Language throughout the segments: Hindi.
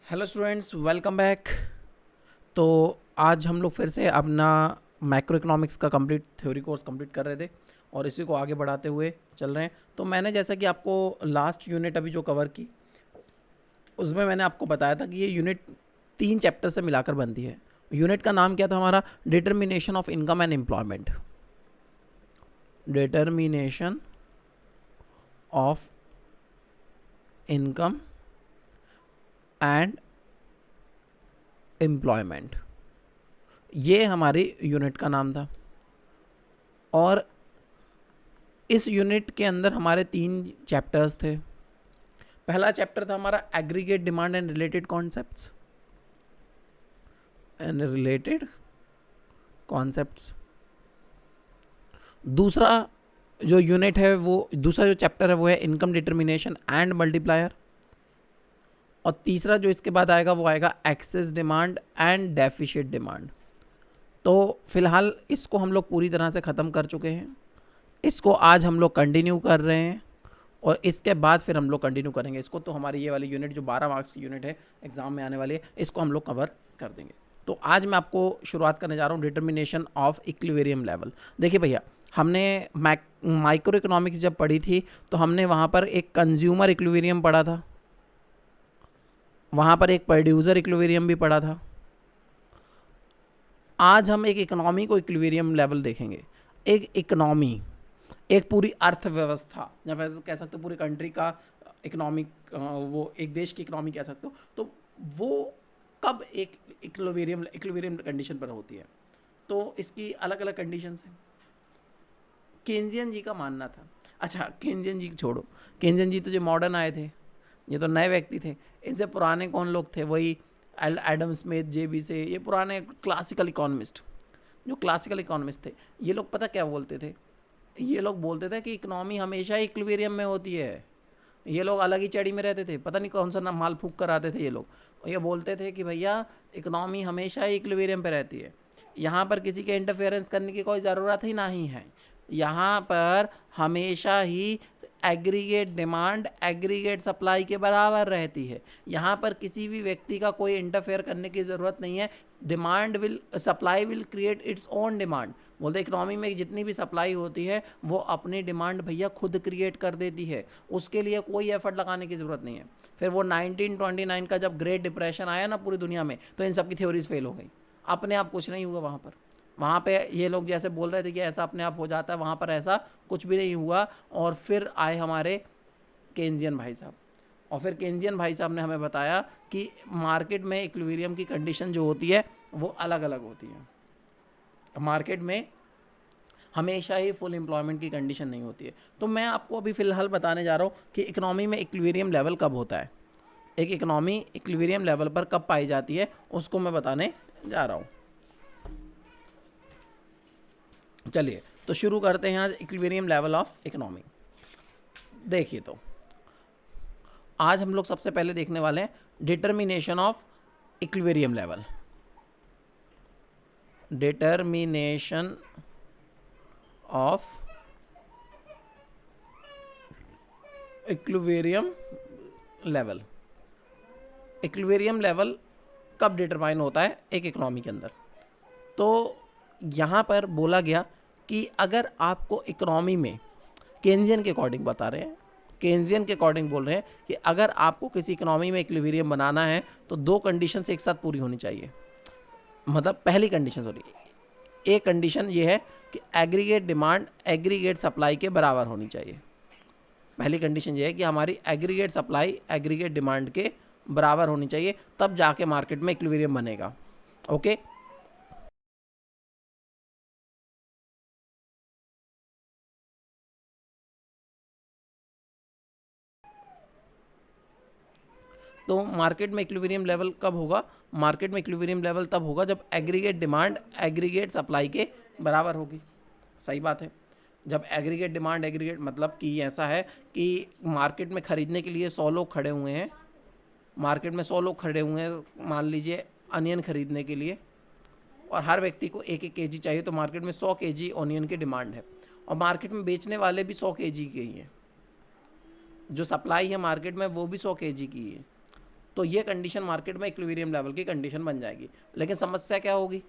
Hello students, welcome back. तो आज हम लोग फिर से अपना मैक्रो इकोनॉमिक्स का कंप्लीट थ्योरी कोर्स कंप्लीट कर रहे थे और इसी को आगे बढ़ाते हुए चल रहे हैं। तो मैंने जैसा कि आपको लास्ट यूनिट अभी जो कवर की, उसमें मैंने आपको बताया था कि ये यूनिट 3 चैप्टर से मिलाकर बनती है। यूनिट का नाम क्या था हमारा? Determination of income and employment. Determination of income and employment, ये हमारी यूनिट का नाम था। और इस यूनिट के अंदर हमारे 3 चैप्टर्स थे। पहला चैप्टर था हमारा aggregate demand and related concepts. दूसरा जो यूनिट है वो दूसरा जो चैप्टर है वो है इनकम डिटर्मिनेशन एंड मल्टीप्लायर। और तीसरा जो इसके बाद आएगा वो आएगा excess demand and deficit demand. तो फिलहाल इसको हम लोग पूरी तरह से ख़त्म कर चुके हैं। इसको आज हम लोग कंटिन्यू कर रहे हैं और इसके बाद फिर हम लोग कंटिन्यू करेंगे इसको। तो हमारी ये वाली यूनिट जो 12 मार्क्स की यूनिट है, एग्जाम में आने वाली है, इसको हम लोग कवर कर देंगे। तो आज मैं आपको शुरुआत करने जा रहा हूँ डिटर्मिनेशन ऑफ इक्विलिब्रियम लेवल। देखिए भैया, हमने माइक्रो इकोनॉमिक्स जब पढ़ी थी तो हमने वहाँ पर एक कंज्यूमर इक्विलिब्रियम पढ़ा था, वहाँ पर एक प्रोड्यूसर इक्विलिब्रियम भी पढ़ा था। आज हम एक इकोनॉमी को इक्विलिब्रियम लेवल देखेंगे। एक इकोनॉमी, एक पूरी अर्थव्यवस्था, या फिर कह सकते हो पूरी कंट्री का इकोनॉमिक, वो एक देश की इकोनॉमी कह सकते हो, तो वो कब एक इक्विलिब्रियम कंडीशन पर होती है। तो इसकी अलग अलग कंडीशंस हैं। केन्जियन जी का मानना था, अच्छा केन्जियन जी छोड़ो, केन्जियन जी तो जो मॉडर्न आए थे, ये तो नए व्यक्ति थे। इनसे पुराने कौन लोग थे? वही एडम स्मिथ, जेबी से, ये पुराने क्लासिकल इकोनॉमिस्ट, जो क्लासिकल इकोनॉमिस्ट थे। ये लोग पता क्या बोलते थे? ये लोग बोलते थे कि इकोनॉमी हमेशा इक्विलिब्रियम में होती है। ये लोग अलग ही चढ़ी में रहते थे, पता नहीं कौन सा ना माल फूक कर आते थे ये लोग। और ये बोलते थे कि भैया इकोनॉमी हमेशा ही इक्विलिब्रियम पे रहती है, यहाँ पर किसी के इंटरफेरेंस करने की कोई ज़रूरत ही नहीं है। यहाँ पर हमेशा ही एग्रीगेट डिमांड एग्रीगेट सप्लाई के बराबर रहती है। यहाँ पर किसी भी व्यक्ति का कोई इंटरफेयर करने की ज़रूरत नहीं है। Supply will create its own demand. बोलते इकोनॉमी में जितनी भी सप्लाई होती है वो अपनी डिमांड भैया खुद क्रिएट कर देती है, उसके लिए कोई एफर्ट लगाने की ज़रूरत नहीं है। फिर वो 1929 का जब ग्रेट डिप्रेशन आया ना पूरी दुनिया में, तो इन सब की थ्योरीज फेल हो गई। अपने आप कुछ नहीं हुआ वहाँ पर। वहाँ पे ये लोग जैसे बोल रहे थे कि ऐसा अपने आप हो जाता है, वहाँ पर ऐसा कुछ भी नहीं हुआ। और फिर आए हमारे केन्जियन भाई साहब, और फिर केन्जियन भाई साहब ने हमें बताया कि मार्केट में इक्विलिब्रियम की कंडीशन जो होती है वो अलग अलग होती है। मार्केट में हमेशा ही फुल एम्प्लॉयमेंट की कंडीशन नहीं होती है। तो मैं आपको अभी फ़िलहाल बताने जा रहा हूँ कि इकोनॉमी में इक्विलिब्रियम लेवल कब होता है, एक इकोनॉमी इक्विलिब्रियम लेवल पर कब पाई जाती है, उसको मैं बताने जा रहा हूँ। चलिए तो शुरू करते हैं आज इक्विलिब्रियम लेवल ऑफ इकोनॉमी। देखिए, तो आज हम लोग सबसे पहले देखने वाले हैं determination of equilibrium level. Determination of equilibrium level. Equilibrium level कब डिटरमाइन होता है एक इकोनॉमी के अंदर? तो यहाँ पर बोला गया कि अगर आपको इकोनॉमी में, केन्जियन के अकॉर्डिंग बता रहे हैं, केन्जियन के अकॉर्डिंग बोल रहे हैं कि अगर आपको किसी इकोनॉमी में इक्विलिब्रियम बनाना है तो 2 कंडीशन एक साथ पूरी होनी चाहिए। मतलब पहली कंडीशन, सॉरी, एक कंडीशन ये है कि एग्रीगेट डिमांड एग्रीगेट सप्लाई के बराबर होनी चाहिए। पहली कंडीशन ये है कि हमारी एग्रीगेट सप्लाई एग्रीगेट डिमांड के बराबर होनी चाहिए, तब जाके मार्केट में इक्विलिब्रियम बनेगा। ओके। तो मार्केट में इक्विलिब्रियम लेवल कब होगा? मार्केट में इक्विलिब्रियम लेवल तब होगा जब एग्रीगेट डिमांड एग्रीगेट सप्लाई के बराबर होगी। सही बात है। जब एग्रीगेट डिमांड एग्रीगेट, मतलब कि ऐसा है कि मार्केट में ख़रीदने के लिए 100 लोग खड़े हुए हैं, मार्केट में 100 लोग खड़े हुए हैं मान लीजिए अनियन खरीदने के लिए, और हर व्यक्ति को 1-1 केजी चाहिए, तो मार्केट में 100 केजी ऑनियन की डिमांड है, और मार्केट में बेचने वाले भी 100 केजी के ही हैं। जो सप्लाई है मार्केट में वो भी 100 केजी की है। तो ये कंडीशन मार्केट में इक्विलिब्रियम लेवल की कंडीशन बन जाएगी। लेकिन समस्या क्या होगी,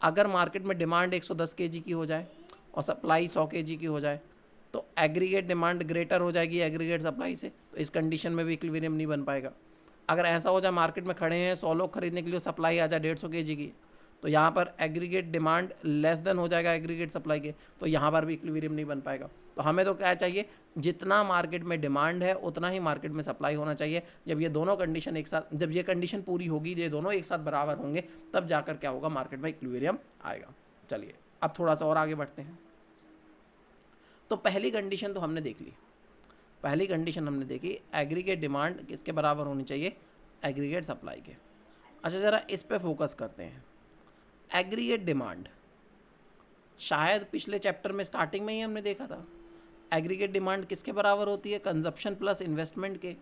अगर मार्केट में डिमांड 110 केजी की हो जाए और सप्लाई 100 केजी की हो जाए तो एग्रीगेट डिमांड ग्रेटर हो जाएगी एग्रीगेट सप्लाई से, तो इस कंडीशन में भी इक्विलिब्रियम नहीं बन पाएगा। अगर ऐसा हो जाए मार्केट में खड़े हैं 100 लोग खरीदने के लिए, सप्लाई आ जाए 150 केजी की, तो यहाँ पर एग्रीगेट डिमांड लेस देन हो जाएगा एग्रीगेट सप्लाई के, तो यहाँ पर भी इक्विलिब्रियम नहीं बन पाएगा। तो हमें तो क्या चाहिए, जितना मार्केट में डिमांड है उतना ही मार्केट में सप्लाई होना चाहिए। जब ये दोनों कंडीशन एक साथ, जब ये कंडीशन पूरी होगी, ये दोनों एक साथ बराबर होंगे, तब जाकर क्या होगा, मार्केट में इक्विलिब्रियम आएगा। चलिए अब थोड़ा सा और आगे बढ़ते हैं। तो पहली कंडीशन तो हमने देख ली, पहली कंडीशन हमने देखी एग्रीगेट डिमांड किसके बराबर होनी चाहिए, एग्रीगेट सप्लाई के। अच्छा ज़रा इस पे फोकस करते हैं। एग्रीगेट डिमांड शायद पिछले चैप्टर में स्टार्टिंग में ही हमने देखा था। एग्रीगेट डिमांड किसके बराबर होती है, कंजप्शन प्लस इन्वेस्टमेंट के।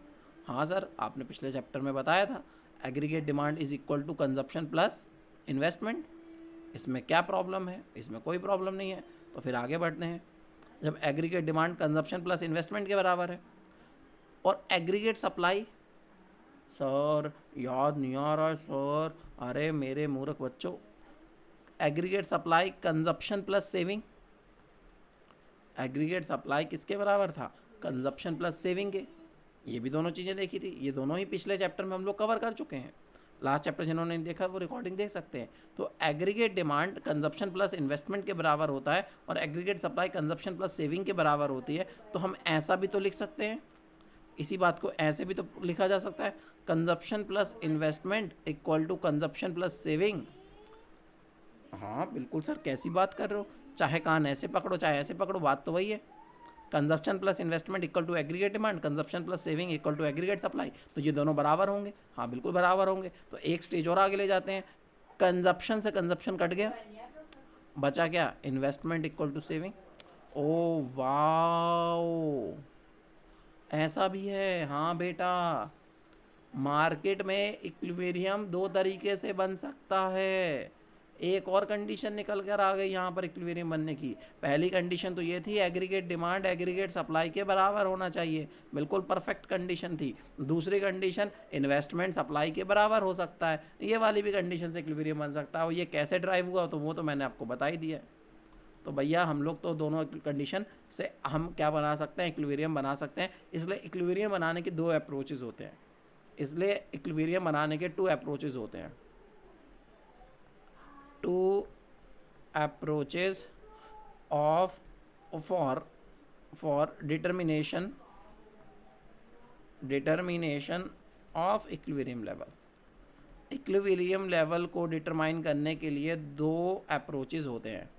हाँ सर, आपने पिछले चैप्टर में बताया था aggregate demand is equal to consumption plus investment. इसमें क्या प्रॉब्लम है, इसमें कोई प्रॉब्लम नहीं है। तो फिर आगे बढ़ते हैं। जब aggregate demand consumption plus investment के बराबर है और एग्रीगेट सप्लाई, सर याद नहीं आ रहा है सर, अरे मेरे मूर्ख बच्चों, aggregate supply consumption plus saving, aggregate supply किसके बराबर था, कंजप्शन प्लस सेविंग के। ये भी दोनों चीज़ें देखी थी, ये दोनों ही पिछले चैप्टर में हम लोग कवर कर चुके हैं। लास्ट चैप्टर जिन्होंने नहीं देखा वो रिकॉर्डिंग देख सकते हैं। तो aggregate demand consumption plus investment के बराबर होता है और aggregate supply consumption plus saving के बराबर होती है। तो हम ऐसा भी तो लिख सकते हैं, इसी बात को ऐसे भी तो लिखा जा सकता है, consumption plus investment equal to consumption plus saving. हाँ बिल्कुल सर, कैसी बात कर रहे हो, चाहे कान ऐसे पकड़ो चाहे ऐसे पकड़ो, बात तो वही है। Consumption plus investment equal to aggregate demand, consumption plus saving equal to aggregate supply, तो ये दोनों बराबर होंगे। हाँ बिल्कुल बराबर होंगे। तो एक स्टेज और आगे ले जाते हैं, कंजप्शन से कंजप्शन कट गया, बचा क्या, investment equal to saving. Oh wow, ऐसा भी है। हाँ बेटा, मार्केट में इक्विलिब्रियम दो तरीके से बन सकता है। एक और कंडीशन निकल कर आ गई यहाँ पर इक्विलिब्रियम बनने की। पहली कंडीशन तो ये थी एग्रीगेट डिमांड एग्रीगेट सप्लाई के बराबर होना चाहिए, बिल्कुल परफेक्ट कंडीशन थी। दूसरी कंडीशन इन्वेस्टमेंट सप्लाई के बराबर हो सकता है, ये वाली भी कंडीशन से इक्विलिब्रियम बन सकता है। और ये कैसे ड्राइव हुआ तो वो तो मैंने आपको बता ही दिया। तो भैया हम लोग तो दोनों कंडीशन से हम क्या बना सकते हैं, इक्विलिब्रियम बना सकते हैं। इसलिए इक्विलिब्रियम बनाने के दो अप्रोचेज होते हैं, इसलिए इक्विलिब्रियम बनाने के टू अप्रोचेज होते हैं, two approaches of for determination of equilibrium level. Equilibrium level को डिटरमाइन करने के लिए दो अप्रोचेज होते हैं।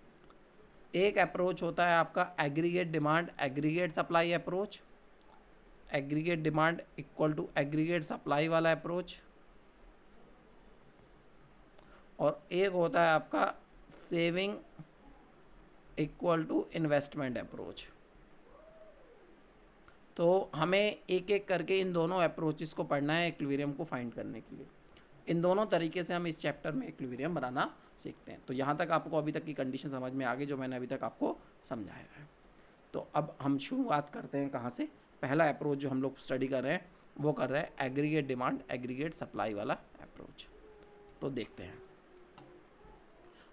एक अप्रोच होता है आपका aggregate demand aggregate supply approach, aggregate demand equal to aggregate supply वाला अप्रोच, और एक होता है आपका saving equal to investment approach. तो हमें एक एक करके इन दोनों अप्रोचेस को पढ़ना है इक्विलिब्रियम को फाइंड करने के लिए। इन दोनों तरीके से हम इस चैप्टर में इक्विलिब्रियम बनाना सीखते हैं। तो यहाँ तक आपको अभी तक की कंडीशन समझ में आ गई जो मैंने अभी तक आपको समझाया है। तो अब हम शुरुआत करते हैं कहाँ से। पहला अप्रोच जो हम लोग स्टडी कर रहे हैं वो कर रहे हैं एग्रीगेट डिमांड एग्रीगेट सप्लाई वाला अप्रोच। तो देखते हैं।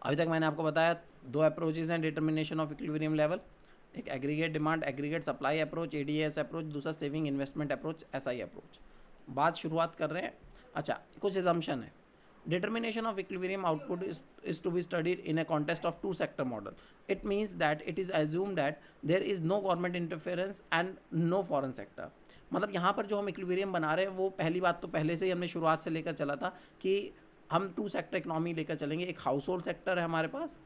अभी तक मैंने आपको बताया दो अप्रोचेज हैं डिटर्मिनेशन ऑफ इक्विलिब्रियम लेवल, एक aggregate demand aggregate supply approach ADS approach, दूसरा saving investment approach SI approach. बात शुरुआत कर रहे हैं। अच्छा, कुछ एजम्पशन है। Determination of equilibrium output is to be studied in a context of two sector model. It means that it is assumed that there is no government interference and no foreign sector. मतलब यहाँ पर जो हम इक्विलिब्रियम बना रहे हैं वो पहली बात तो पहले से ही हमने शुरुआत से लेकर चला था कि हम टू सेक्टर इकोनॉमी लेकर चलेंगे। एक हाउस होल्ड सेक्टर है हमारे पास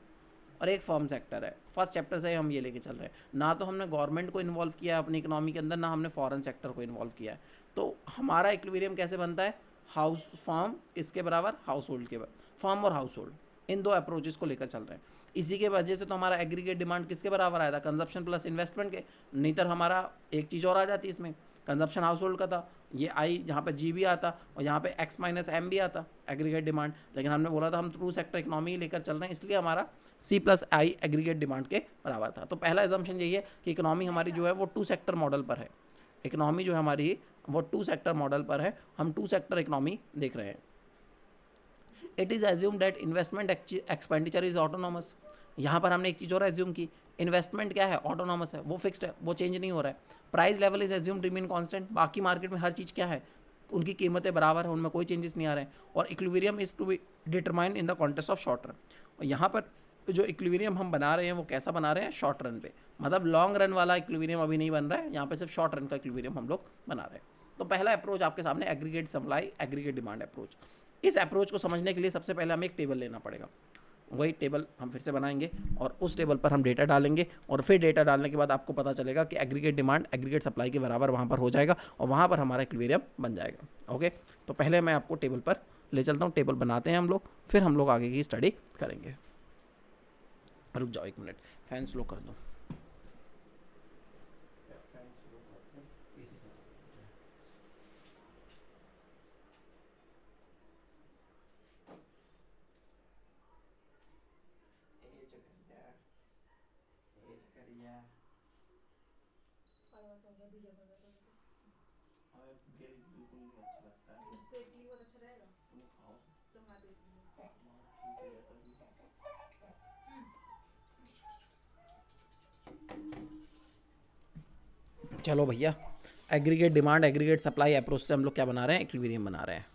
और एक फर्म सेक्टर है। फर्स्ट चैप्टर से हम ये लेके चल रहे हैं। ना तो हमने गवर्नमेंट को इन्वॉल्व किया है अपनी इकोनॉमी के अंदर, ना हमने फॉरेन सेक्टर को इन्वॉल्व किया है। तो हमारा इक्विलिब्रियम कैसे बनता है, हाउस फर्म किसके बराबर, हाउस होल्ड के बराबर, फर्म और हाउस होल्ड, इन दो अप्रोचेस को लेकर चल रहे हैं। इसी के वजह से तो हमारा एग्रीगेट डिमांड किसके बराबर आया था, कंजप्शन प्लस इन्वेस्टमेंट के। नहीं तो हमारा एक चीज़ और आ जाती इसमें, कंजप्शन हाउस होल्ड का था, ये आई जहाँ पे जी भी आता और यहाँ पे एक्स माइनस एम भी आता एग्रीगेट डिमांड। लेकिन हमने बोला था हम टू सेक्टर इकोनॉमी लेकर चल रहे हैं, इसलिए हमारा सी प्लस आई एग्रीगेट डिमांड के बराबर था। तो पहला एजम्पशन यही है कि इकोनॉमी हमारी जो है वो टू सेक्टर मॉडल पर है। इकोनॉमी जो है हमारी वो 2 सेक्टर मॉडल पर है, हम 2 सेक्टर इकोनॉमी देख रहे हैं। It is assume that investment expenditure is autonomous. यहाँ पर हमने एक चीज़ और एज्यूम की, इन्वेस्टमेंट क्या है, ऑटोनॉमस है, वो फिक्स्ड है, वो चेंज नहीं हो रहा है। Price level is assume remain constant, बाकी मार्केट में हर चीज़ क्या है, उनकी कीमतें बराबर है, उनमें कोई चेंजेस नहीं आ रहे हैं। और equilibrium is to be determine in the context of short run. और यहाँ पर जो इक्विलिब्रियम हम बना रहे हैं वो कैसा बना रहे हैं, शॉर्ट रन पे, मतलब लॉन्ग रन वाला इक्विलिब्रियम अभी नहीं बन रहा है, यहाँ पे सिर्फ शॉर्ट रन का इक्विलिब्रियम हम लोग बना रहे हैं। तो पहला अप्रोच आपके सामने aggregate supply aggregate demand approach. इस अप्रोच को समझने के लिए सबसे पहले हमें एक टेबल लेना पड़ेगा, वही टेबल हम फिर से बनाएंगे और उस टेबल पर हम डेटा डालेंगे और फिर डेटा डालने के बाद आपको पता चलेगा कि एग्रीगेट डिमांड एग्रीगेट सप्लाई के बराबर वहाँ पर हो जाएगा और वहाँ पर हमारा इक्विलिब्रियम बन जाएगा। ओके, तो पहले मैं आपको टेबल पर ले चलता हूँ, टेबल बनाते हैं हम लोग, फिर हम लोग आगे की स्टडी करेंगे। रुक जाओ 1 मिनट, फैन स्लो कर दो। बिल्कुल नहीं अच्छा लगता है, पेट के लिए बहुत अच्छा रहेगा, तुम खाओ तो हमारे पेट के लिए ठीक है जैसा भी। चलो भैया, aggregate demand aggregate supply approach से हम लोग क्या बना रहे हैं, इक्विलिब्रियम बना रहे हैं।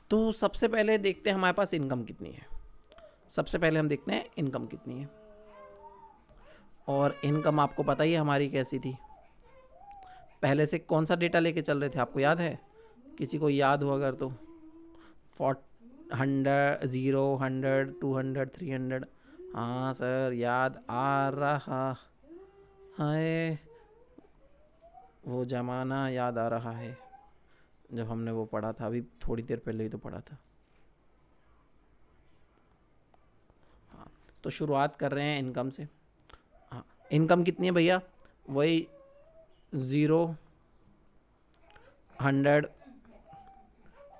तो सबसे पहले देखते हैं हमारे पास इनकम कितनी है। सबसे पहले हम देखते हैं इनकम कितनी है, और इनकम आपको पता ही है हमारी कैसी थी। पहले से कौन सा डेटा लेके चल रहे थे, आपको याद है? किसी को याद हो अगर तो 100 0 100 200 300। हाँ सर, याद आ रहा है, वो ज़माना याद आ रहा है जब हमने वो पढ़ा था, अभी थोड़ी देर पहले ही तो पढ़ा था। हाँ, तो शुरुआत कर रहे हैं इनकम से। हाँ, इनकम कितनी है भैया? वही 0 100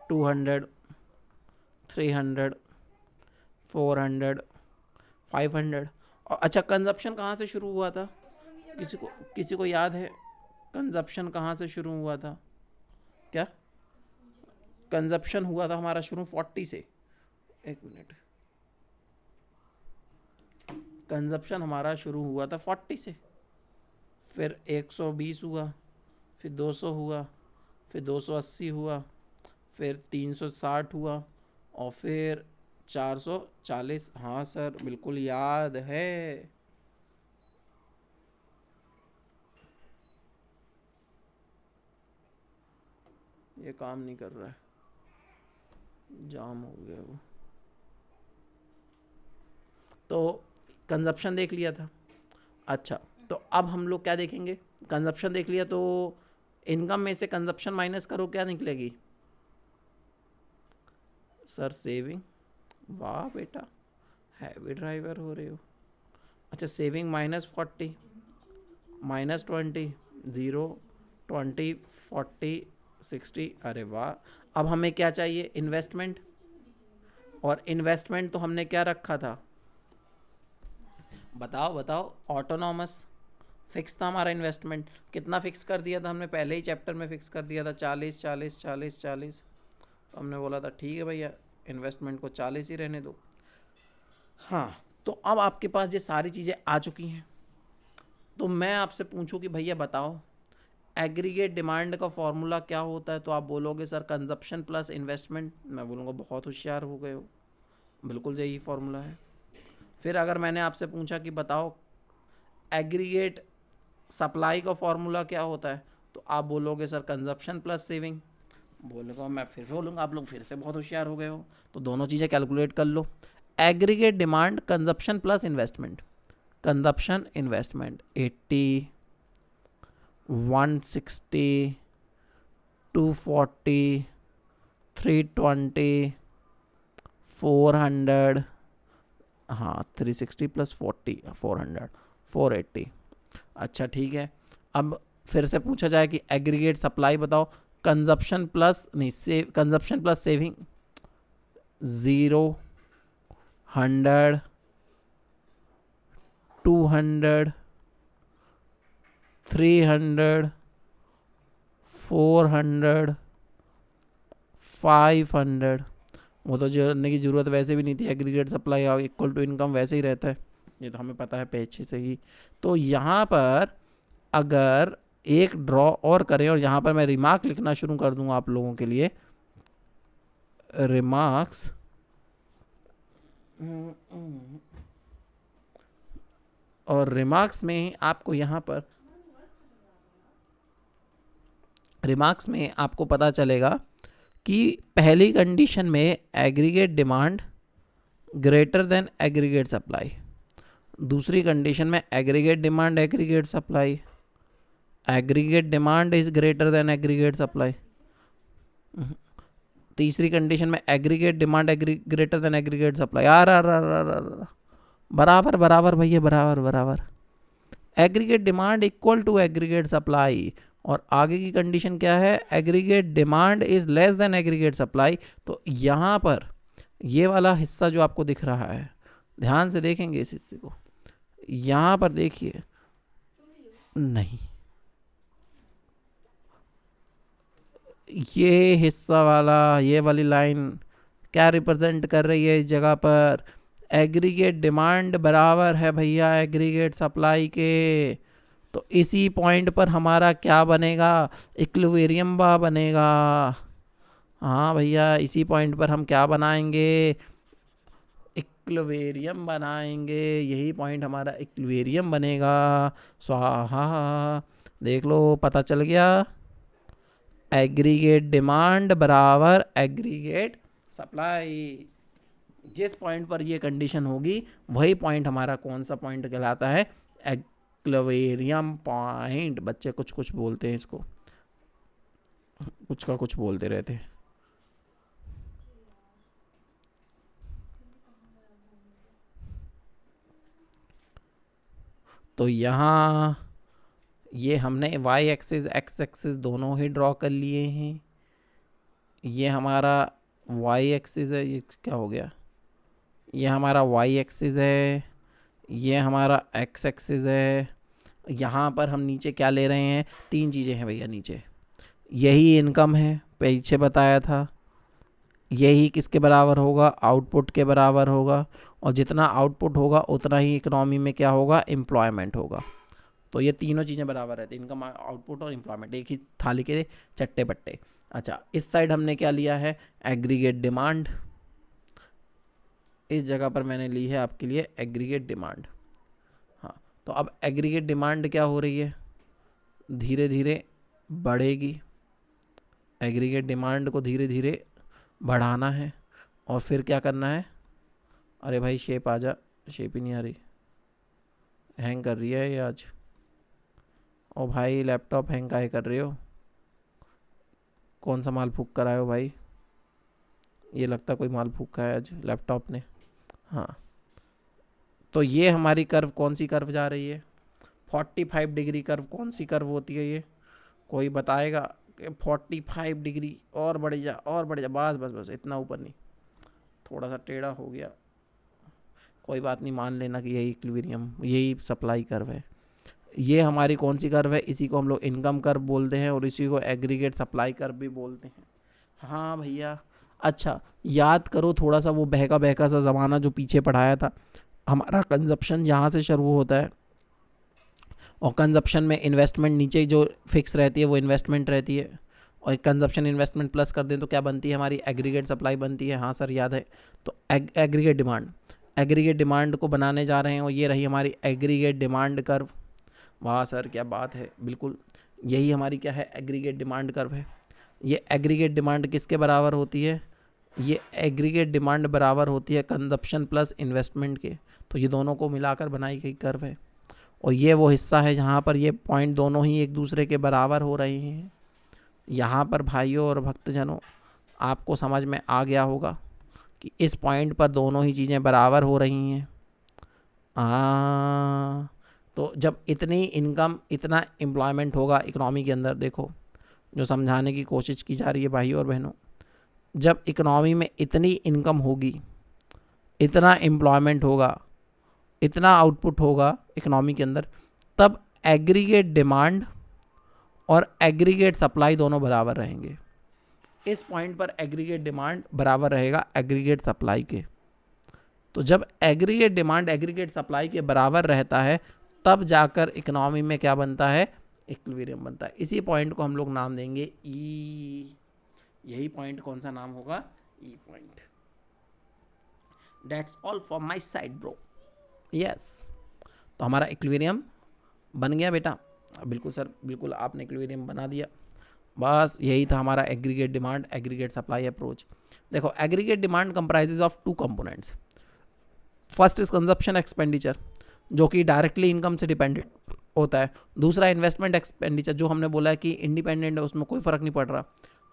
200 300 400 500। और अच्छा, कंजप्शन कहाँ से शुरू हुआ था? किसी को याद है कंजप्शन कहाँ से शुरू हुआ था? क्या कंजप्शन हुआ था हमारा शुरू 40 से? 1 मिनट, कंजप्शन हमारा शुरू हुआ था 40 से, फिर 120 हुआ, फिर 200 हुआ, फिर 280 हुआ, फिर 360 हुआ, और फिर 440। हाँ सर, बिल्कुल याद है। ये काम नहीं कर रहा है, जाम हो गया वो। तो कंजप्शन देख लिया था। अच्छा, तो अब हम लोग क्या देखेंगे? कंजप्शन देख लिया, तो इनकम में से कंजप्शन माइनस करो, क्या निकलेगी सर? सेविंग। वाह बेटा, हैवी ड्राइवर हो रहे हो। अच्छा, सेविंग -40 -20 0 20 40 60। अरे वाह। अब हमें क्या चाहिए? इन्वेस्टमेंट। और इन्वेस्टमेंट तो हमने क्या रखा था, बताओ बताओ? ऑटोनॉमस फिक्स था हमारा इन्वेस्टमेंट। कितना फिक्स कर दिया था हमने? पहले ही चैप्टर में फिक्स कर दिया था 40 40 40 40। तो हमने बोला था ठीक है भैया, इन्वेस्टमेंट को 40 ही रहने दो। हाँ, तो अब आपके पास ये सारी चीज़ें आ चुकी हैं, तो मैं आपसे पूछूं कि भैया बताओ एग्रीगेट डिमांड का फॉर्मूला क्या होता है? तो आप बोलोगे सर कंजप्शन प्लस इन्वेस्टमेंट। मैं बोलूँगा बहुत होशियार हो गए हो, बिल्कुल यही फॉर्मूला है। फिर अगर मैंने आपसे पूछा कि बताओ एग्रीगेट सप्लाई का फॉर्मूला क्या होता है, तो आप बोलोगे सर कंजप्शन प्लस सेविंग। बोलेगा, मैं फिर बोलूँगा आप लोग फिर से बहुत होशियार हो गए हो। तो दोनों चीज़ें कैलकुलेट कर लो। Aggregate demand consumption plus investment, consumption investment 80 160 240 320 400। हाँ, 360 प्लस 40 400 480। अच्छा ठीक है, अब फिर से पूछा जाए कि एग्रीगेट सप्लाई बताओ, कंजप्शन प्लस नहीं कंजप्शन प्लस सेविंग 0 100 200 300 400, 500, वो तो जोड़ने की ज़रूरत वैसे भी नहीं थी, aggregate supply equal to income वैसे ही रहता है, ये तो हमें पता है पीछे से ही। तो यहाँ पर अगर एक ड्रॉ और करें और यहाँ पर मैं रिमार्क लिखना शुरू कर दूँ आप लोगों के लिए, रिमार्क्स, और रिमार्क्स में आपको यहाँ पर रिमार्क्स में आपको पता चलेगा कि पहली कंडीशन में aggregate demand greater than aggregate supply, दूसरी कंडीशन में aggregate demand aggregate supply, aggregate demand is greater than aggregate supply, तीसरी कंडीशन में aggregate demand greater than aggregate supply. बराबर बराबर भैया, बराबर बराबर, aggregate demand equal to aggregate supply, और आगे की कंडीशन क्या है, aggregate demand is less than aggregate supply. तो यहाँ पर ये वाला हिस्सा जो आपको दिख रहा है, ध्यान से देखेंगे इस हिस्से को, यहाँ पर देखिए, नहीं, ये हिस्सा वाला, ये वाली लाइन क्या रिप्रेजेंट कर रही है इस जगह पर, एग्रीगेट डिमांड बराबर है भैया एग्रीगेट सप्लाई के। तो इसी पॉइंट पर हमारा क्या बनेगा, इक्विलिब्रियम बनेगा। हाँ भैया, इसी पॉइंट पर हम क्या बनाएंगे, इक्विलिब्रियम बनाएंगे, यही पॉइंट हमारा इक्विलिब्रियम बनेगा। स्वाहा, देख लो पता चल गया, एग्रीगेट डिमांड बराबर एग्रीगेट सप्लाई। जिस पॉइंट पर ये कंडीशन होगी वही पॉइंट हमारा कौन सा पॉइंट कहलाता है, इक्विलिब्रियम पॉइंट। बच्चे कुछ कुछ बोलते हैं इसको, कुछ का कुछ बोलते रहते हैं। तो यहाँ ये हमने वाई एक्सिस एक्स एक्सिस दोनों ही ड्रॉ कर लिए हैं। ये हमारा वाई एक्सिस है, ये क्या हो गया, ये हमारा वाई एक्सिस है, ये हमारा एक्स एक्सिस है। यहाँ पर हम नीचे क्या ले रहे हैं, तीन चीज़ें हैं भैया नीचे, यही इनकम है, पीछे बताया था, यही किसके बराबर होगा, आउटपुट के बराबर होगा, और जितना आउटपुट होगा उतना ही इकोनॉमी में क्या होगा, एम्प्लॉयमेंट होगा। तो ये तीनों चीज़ें बराबर रहती हैं, इनकम, आउटपुट और एम्प्लॉयमेंट, एक ही थाली के चट्टे बट्टे। अच्छा, इस साइड हमने क्या लिया है, एग्रीगेट डिमांड, इस जगह पर मैंने ली है आपके लिए एग्रीगेट डिमांड। हाँ, तो अब एग्रीगेट डिमांड क्या हो रही है, धीरे धीरे बढ़ेगी, एग्रीगेट डिमांड को धीरे धीरे बढ़ाना है, और फिर क्या करना है, अरे भाई शेप आ जा, शेप ही नहीं आ रही, हैंग कर रही है ये आज। ओ भाई लैपटॉप हैंग काहे कर रहे हो, कौन सा माल फूक कर आए हो भाई, ये लगता कोई माल फूका है आज लैपटॉप ने। हाँ, तो ये हमारी कर्व कौन सी कर्व जा रही है, 45 डिग्री कर्व। कौन सी कर्व होती है ये, कोई बताएगा कि 45 डिग्री, और बढ़ जा और बढ़ जा, बस बस बस, इतना ऊपर नहीं, थोड़ा सा टेढ़ा हो गया, कोई बात नहीं, मान लेना कि यही इक्विलिब्रियम, यही सप्लाई कर्व है। ये हमारी कौन सी कर्व है, इसी को हम लोग इनकम कर्व बोलते हैं, और इसी को एग्रीगेट सप्लाई कर्व भी बोलते हैं। हाँ भैया, अच्छा याद करो थोड़ा सा वो बहका बहका सा ज़माना जो पीछे पढ़ाया था, हमारा कंजप्शन यहाँ से शुरू होता है, और कंजप्शन में इन्वेस्टमेंट नीचे जो फिक्स रहती है वो इन्वेस्टमेंट रहती है, और कंजप्शन इन्वेस्टमेंट प्लस कर दें तो क्या बनती है हमारी, एग्रीगेट सप्लाई बनती है। हाँ सर याद है। तो एग्रीगेट डिमांड, एग्रीगेट डिमांड को बनाने जा रहे हैं, और ये रही हमारी एग्रीगेट डिमांड कर्व। वाह सर क्या बात है, बिल्कुल यही हमारी क्या है, एग्रीगेट डिमांड कर्व है। ये एग्रीगेट डिमांड किसके बराबर होती है, ये एग्रीगेट डिमांड बराबर होती है कंजप्शन प्लस इन्वेस्टमेंट के। तो ये दोनों को मिलाकर बनाई गई कर्व है, और ये वो हिस्सा है जहाँ पर ये पॉइंट दोनों ही एक दूसरे के बराबर हो रहे हैं। यहाँ पर भाइयों और भक्तजनों आपको समझ में आ गया होगा कि इस पॉइंट पर दोनों ही चीज़ें बराबर हो रही हैं। तो जब इतनी इनकम, इतना एम्प्लॉयमेंट होगा इकोनॉमी के अंदर, देखो जो समझाने की कोशिश की जा रही है भाइयों और बहनों, जब इकोनॉमी में इतनी इनकम होगी, इतना एम्प्लॉयमेंट होगा, इतना आउटपुट होगा इकोनॉमी के अंदर, तब एग्रीगेट डिमांड और एग्रीगेट सप्लाई दोनों बराबर रहेंगे। इस पॉइंट पर एग्रीगेट डिमांड बराबर रहेगा एग्रीगेट सप्लाई के। तो जब एग्रीगेट डिमांड एग्रीगेट सप्लाई के बराबर रहता है तब जाकर इकोनॉमी में क्या बनता है, इक्विलिब्रियम बनता है। इसी पॉइंट को हम लोग नाम देंगे ई। यही पॉइंट कौन सा नाम होगा, ई point. That's all for my side bro. Yes, तो हमारा इक्विलिब्रियम बन गया बेटा। बिल्कुल सर, बिल्कुल आपने इक्विलिब्रियम बना दिया। बस यही था हमारा aggregate demand aggregate supply approach. देखो, aggregate demand comprises of two components. First is consumption expenditure, जो कि डायरेक्टली इनकम से डिपेंडेंट होता है। दूसरा इन्वेस्टमेंट एक्सपेंडिचर, जो हमने बोला है कि इंडिपेंडेंट है, उसमें कोई फ़र्क नहीं पड़ रहा।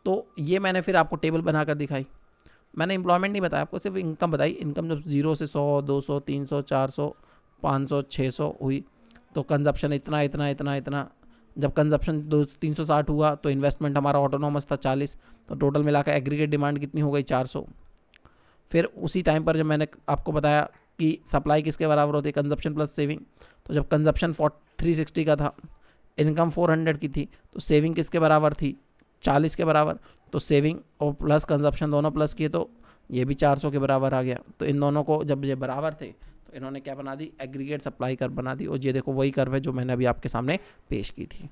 तो ये मैंने फिर आपको टेबल बनाकर दिखाई। मैंने एम्प्लॉयमेंट नहीं बताया आपको, सिर्फ इनकम बताई। इनकम जब 0 से 100, 200, 300, 400, 500, 600 हुई तो कंजप्शन इतना इतना इतना इतना। जब कंजप्शन 360 हुआ तो इन्वेस्टमेंट हमारा ऑटोनोमस था 40। तो टोटल मिलाकर एग्रीगेट डिमांड कितनी हो गई, 400। फिर उसी टाइम पर जब मैंने आपको बताया कि सप्लाई किसके बराबर होती है, कंजप्शन प्लस सेविंग। तो जब कंजप्शन 360 का था, इनकम 400 की थी, तो सेविंग किसके बराबर थी, 40 के बराबर। तो सेविंग और प्लस कंजप्शन दोनों प्लस किए तो ये भी 400 के बराबर आ गया। तो इन दोनों को जब ये बराबर थे तो इन्होंने क्या बना दी, एग्रीगेट सप्लाई कर्व बना दी। और ये देखो वही कर्व है जो मैंने अभी आपके सामने पेश की थी।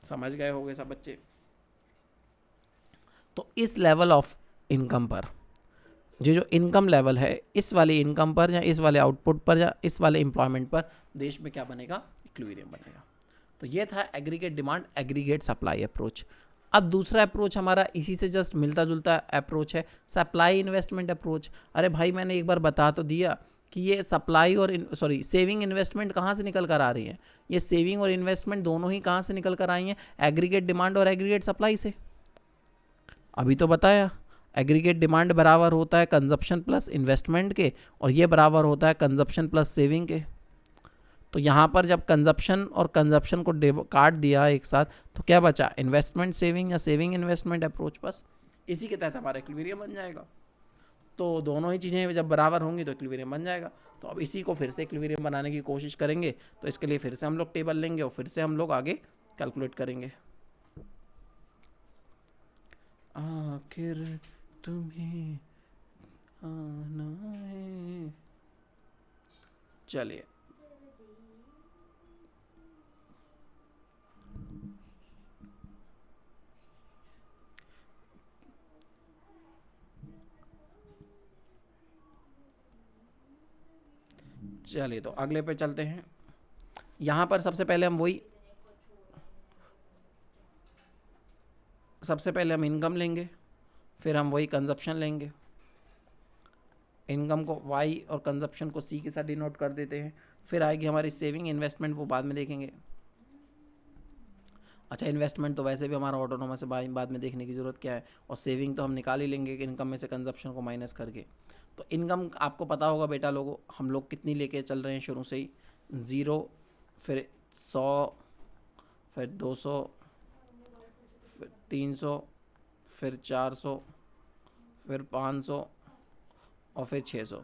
समझ गए होंगे सब बच्चे। तो इस लेवल ऑफ इनकम पर, जो इनकम लेवल है, इस वाले इनकम पर या इस वाले आउटपुट पर या इस वाले एम्प्लॉयमेंट पर देश में क्या बनेगा, इक्विलिब्रियम बनेगा। तो ये था aggregate demand aggregate supply approach. अब दूसरा अप्रोच हमारा इसी से जस्ट मिलता जुलता अप्रोच है, सप्लाई इन्वेस्टमेंट अप्रोच। अरे भाई, मैंने एक बार बता तो दिया कि ये सप्लाई और सेविंग इन्वेस्टमेंट कहाँ से निकल कर आ रही है। ये सेविंग और इन्वेस्टमेंट दोनों ही कहाँ से निकल कर आई हैं, एग्रीगेट डिमांड और एग्रीगेट सप्लाई से। अभी तो बताया, एग्रीगेट डिमांड बराबर होता है कंजप्शन प्लस इन्वेस्टमेंट के, और ये बराबर होता है कंजप्शन प्लस सेविंग के। तो यहाँ पर जब कंजप्शन और कंजप्शन को काट दिया एक साथ तो क्या बचा, इन्वेस्टमेंट सेविंग या सेविंग इन्वेस्टमेंट अप्रोच। बस इसी के तहत हमारा इक्विलिब्रियम बन जाएगा। तो दोनों ही चीज़ें जब बराबर होंगी तो इक्विलिब्रियम बन जाएगा। तो अब इसी को फिर से इक्विलिब्रियम बनाने की कोशिश करेंगे। तो इसके लिए फिर से हम लोग टेबल लेंगे और फिर से हम लोग आगे कैलकुलेट करेंगे। आखिर तुम्हें आना है, चलिए। चलिए तो अगले पे चलते हैं। यहाँ पर सबसे पहले हम इनकम लेंगे, फिर हम वही कंजप्शन लेंगे। इनकम को वाई और कंजप्शन को सी के साथ डिनोट कर देते हैं। फिर आएगी हमारी सेविंग इन्वेस्टमेंट, वो बाद में देखेंगे। अच्छा, इन्वेस्टमेंट तो वैसे भी हमारा ऑटोनोमस से बाद में देखने की ज़रूरत क्या है। और सेविंग तो हम निकाल ही लेंगे इनकम में से कंजप्शन को माइनस करके। तो इनकम आपको पता होगा बेटा लोगों, हम लोग कितनी लेके चल रहे हैं शुरू से ही, 0, फिर 100, फिर 200, फिर 300, फिर 400, फिर 500 और फिर 600।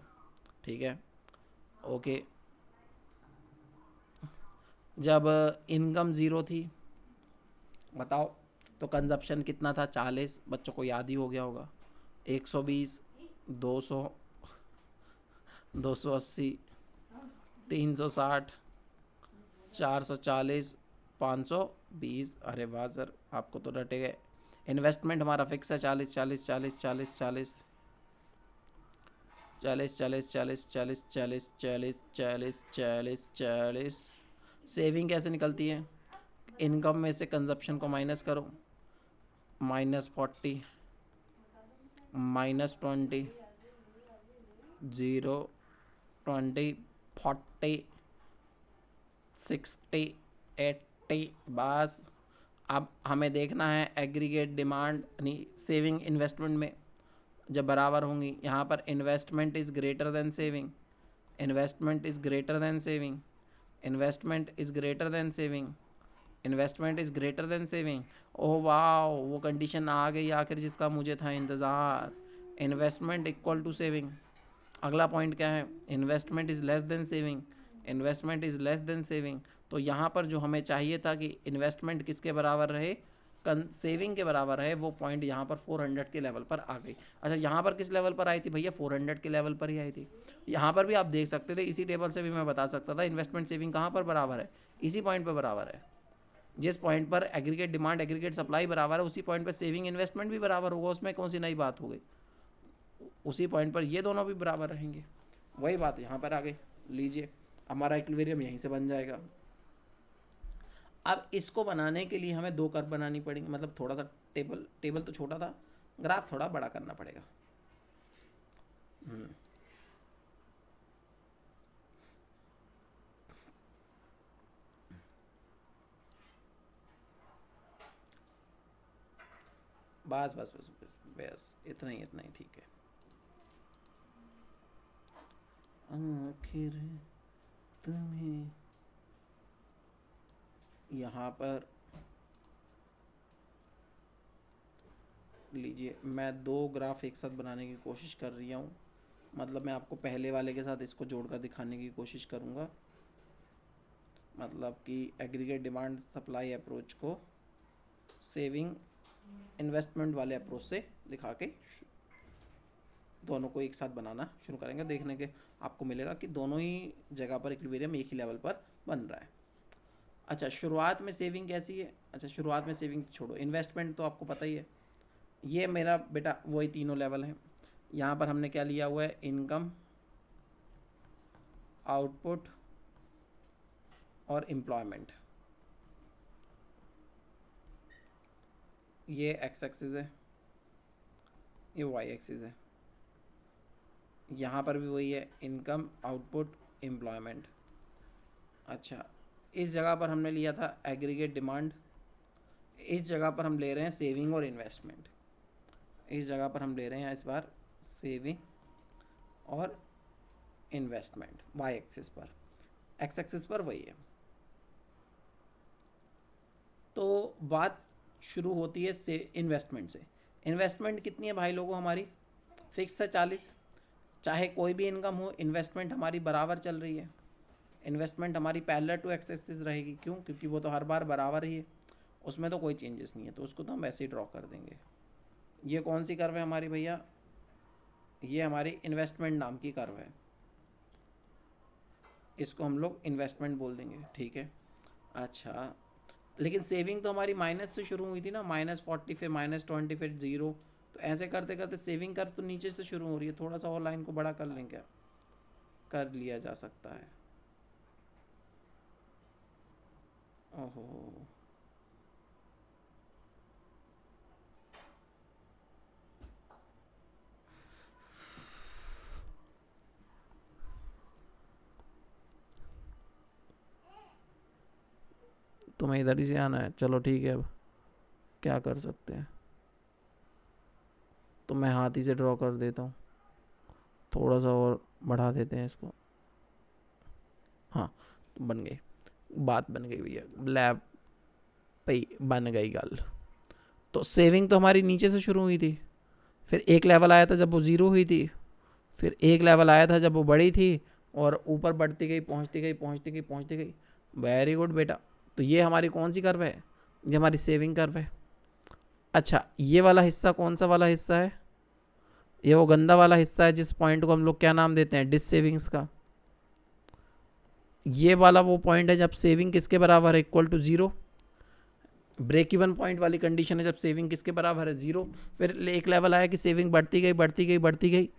ठीक है, ओके। जब इनकम 0 थी, बताओ, तो कंजप्शन कितना था, 40। बच्चों को याद ही हो गया होगा। 120, 200, 280, 360, 440, 520। अरे वाह सर, आपको तो रटे गए। इन्वेस्टमेंट हमारा फिक्स है 40 40 40 40 40 40 40 40 40 40 40 40 40 40। सेविंग कैसे निकलती है, इनकम में से कंजप्शन को माइनस करो, -40, -20, 0, 20, 40, 60, 80। बस अब हमें देखना है एग्रीगेट डिमांड यानी सेविंग इन्वेस्टमेंट में जब बराबर होंगी। यहाँ पर investment is greater than saving, investment is greater than saving, investment is greater than saving, investment is greater than saving. ओह वाह, वो कंडीशन आ गई आखिर जिसका मुझे था इंतज़ार। Investment equal to saving. अगला पॉइंट क्या है, investment is less than saving, investment is less than saving. तो यहाँ पर जो हमें चाहिए था कि इन्वेस्टमेंट किसके बराबर रहे, सेविंग के बराबर है, वो पॉइंट यहाँ पर 400 के लेवल पर आ गई। अच्छा, यहाँ पर किस लेवल पर आई थी भैया, 400 के लेवल पर ही आई थी। यहाँ पर भी आप देख सकते थे, इसी टेबल से भी मैं बता सकता था इन्वेस्टमेंट सेविंग कहाँ पर बराबर है, इसी पॉइंट पर बराबर है। जिस पॉइंट पर एग्रीगेट डिमांड एग्रीगेट सप्लाई बराबर है, उसी पॉइंट पर सेविंग इन्वेस्टमेंट भी बराबर होगा, उसमें कौन सी नई बात हो गई। उसी पॉइंट पर ये दोनों भी बराबर रहेंगे, वही बात यहाँ पर आ गई। लीजिए, हमारा इक्विलिब्रियम यहीं से बन जाएगा। अब इसको बनाने के लिए हमें दो कर्व बनानी पड़ेंगी, मतलब थोड़ा सा टेबल तो छोटा था, ग्राफ थोड़ा बड़ा करना पड़ेगा। बस बस बस बस बस इतना ही ठीक है। आखिर तुम्हें यहाँ पर लीजिए, मैं दो ग्राफ एक साथ बनाने की कोशिश कर रही हूँ, मतलब मैं आपको पहले वाले के साथ इसको जोड़कर दिखाने की कोशिश करूँगा, मतलब कि एग्रीगेट डिमांड सप्लाई अप्रोच को सेविंग इन्वेस्टमेंट वाले अप्रोच से दिखा के दोनों को एक साथ बनाना शुरू करेंगे। देखने के आपको मिलेगा कि दोनों ही जगह पर इक्विलिब्रियम एक ही लेवल पर बन रहा है। अच्छा, शुरुआत में सेविंग कैसी है, अच्छा शुरुआत में सेविंग छोड़ो, इन्वेस्टमेंट तो आपको पता ही है, ये मेरा बेटा वही तीनों लेवल हैं। यहाँ पर हमने क्या लिया हुआ है, इनकम, आउटपुट और एम्प्लॉयमेंट। ये एक्स एक्सिस है, ये वाई एक्सिस है। यहाँ पर भी वही है, इनकम, आउटपुट, एम्प्लॉयमेंट। अच्छा, इस जगह पर हमने लिया था एग्रीगेट डिमांड, इस जगह पर हम ले रहे हैं सेविंग और इन्वेस्टमेंट, इस जगह पर हम ले रहे हैं इस बार सेविंग और इन्वेस्टमेंट वाई एक्सिस पर, एक्स एक्सिस पर वही है। तो बात शुरू होती है से इन्वेस्टमेंट से। इन्वेस्टमेंट कितनी है भाई लोगों, हमारी फिक्स है 40, चाहे कोई भी इनकम हो, इन्वेस्टमेंट हमारी बराबर चल रही है, इन्वेस्टमेंट हमारी पैरेलल टू एक्स एक्सिस रहेगी। क्यों, क्योंकि वो तो हर बार बराबर ही है, उसमें तो कोई चेंजेस नहीं है, तो उसको तो हम ऐसे ही ड्रॉ कर देंगे। ये कौन सी कर्व है हमारी भैया, ये हमारी इन्वेस्टमेंट नाम की कर्व है, इसको हम लोग इन्वेस्टमेंट बोल देंगे, ठीक है। अच्छा, लेकिन सेविंग तो हमारी माइनस से शुरू हुई थी ना, -40 फिर -20 फिर 0, तो ऐसे करते करते सेविंग कर्व तो नीचे से शुरू हो रही है। थोड़ा सा और लाइन को बड़ा कर लें, क्या कर लिया जा सकता है। ओहो, तुम्हें इधर ही से आना है, चलो ठीक है, अब क्या कर सकते हैं, तो मैं हाथ ही से ड्रॉ कर देता हूँ, थोड़ा सा और बढ़ा देते हैं इसको। हाँ, तो बन गई, बात बन गई भैया, लैब पे बन गई गल। तो सेविंग तो हमारी नीचे से शुरू हुई थी, फिर एक लेवल आया था जब वो ज़ीरो हुई थी, फिर एक लेवल आया था जब वो बड़ी थी, और ऊपर बढ़ती गई, पहुंचती गई, पहुंचती गई, पहुंचती गई। वेरी गुड बेटा। तो ये हमारी कौन सी कर्व है, ये हमारी सेविंग कर्व है। अच्छा, ये वाला हिस्सा कौन सा वाला हिस्सा है, ये वो गंदा वाला हिस्सा है जिस पॉइंट को हम लोग क्या नाम देते हैं, डिस सेविंग्स का। ये वाला वो पॉइंट है जब सेविंग किसके बराबर है, equal to 0। Break even point वाली कंडीशन है जब सेविंग किसके बराबर है, 0। फिर एक लेवल आया कि सेविंग बढ़ती गई, बढ़ती गई, बढ़ती गई,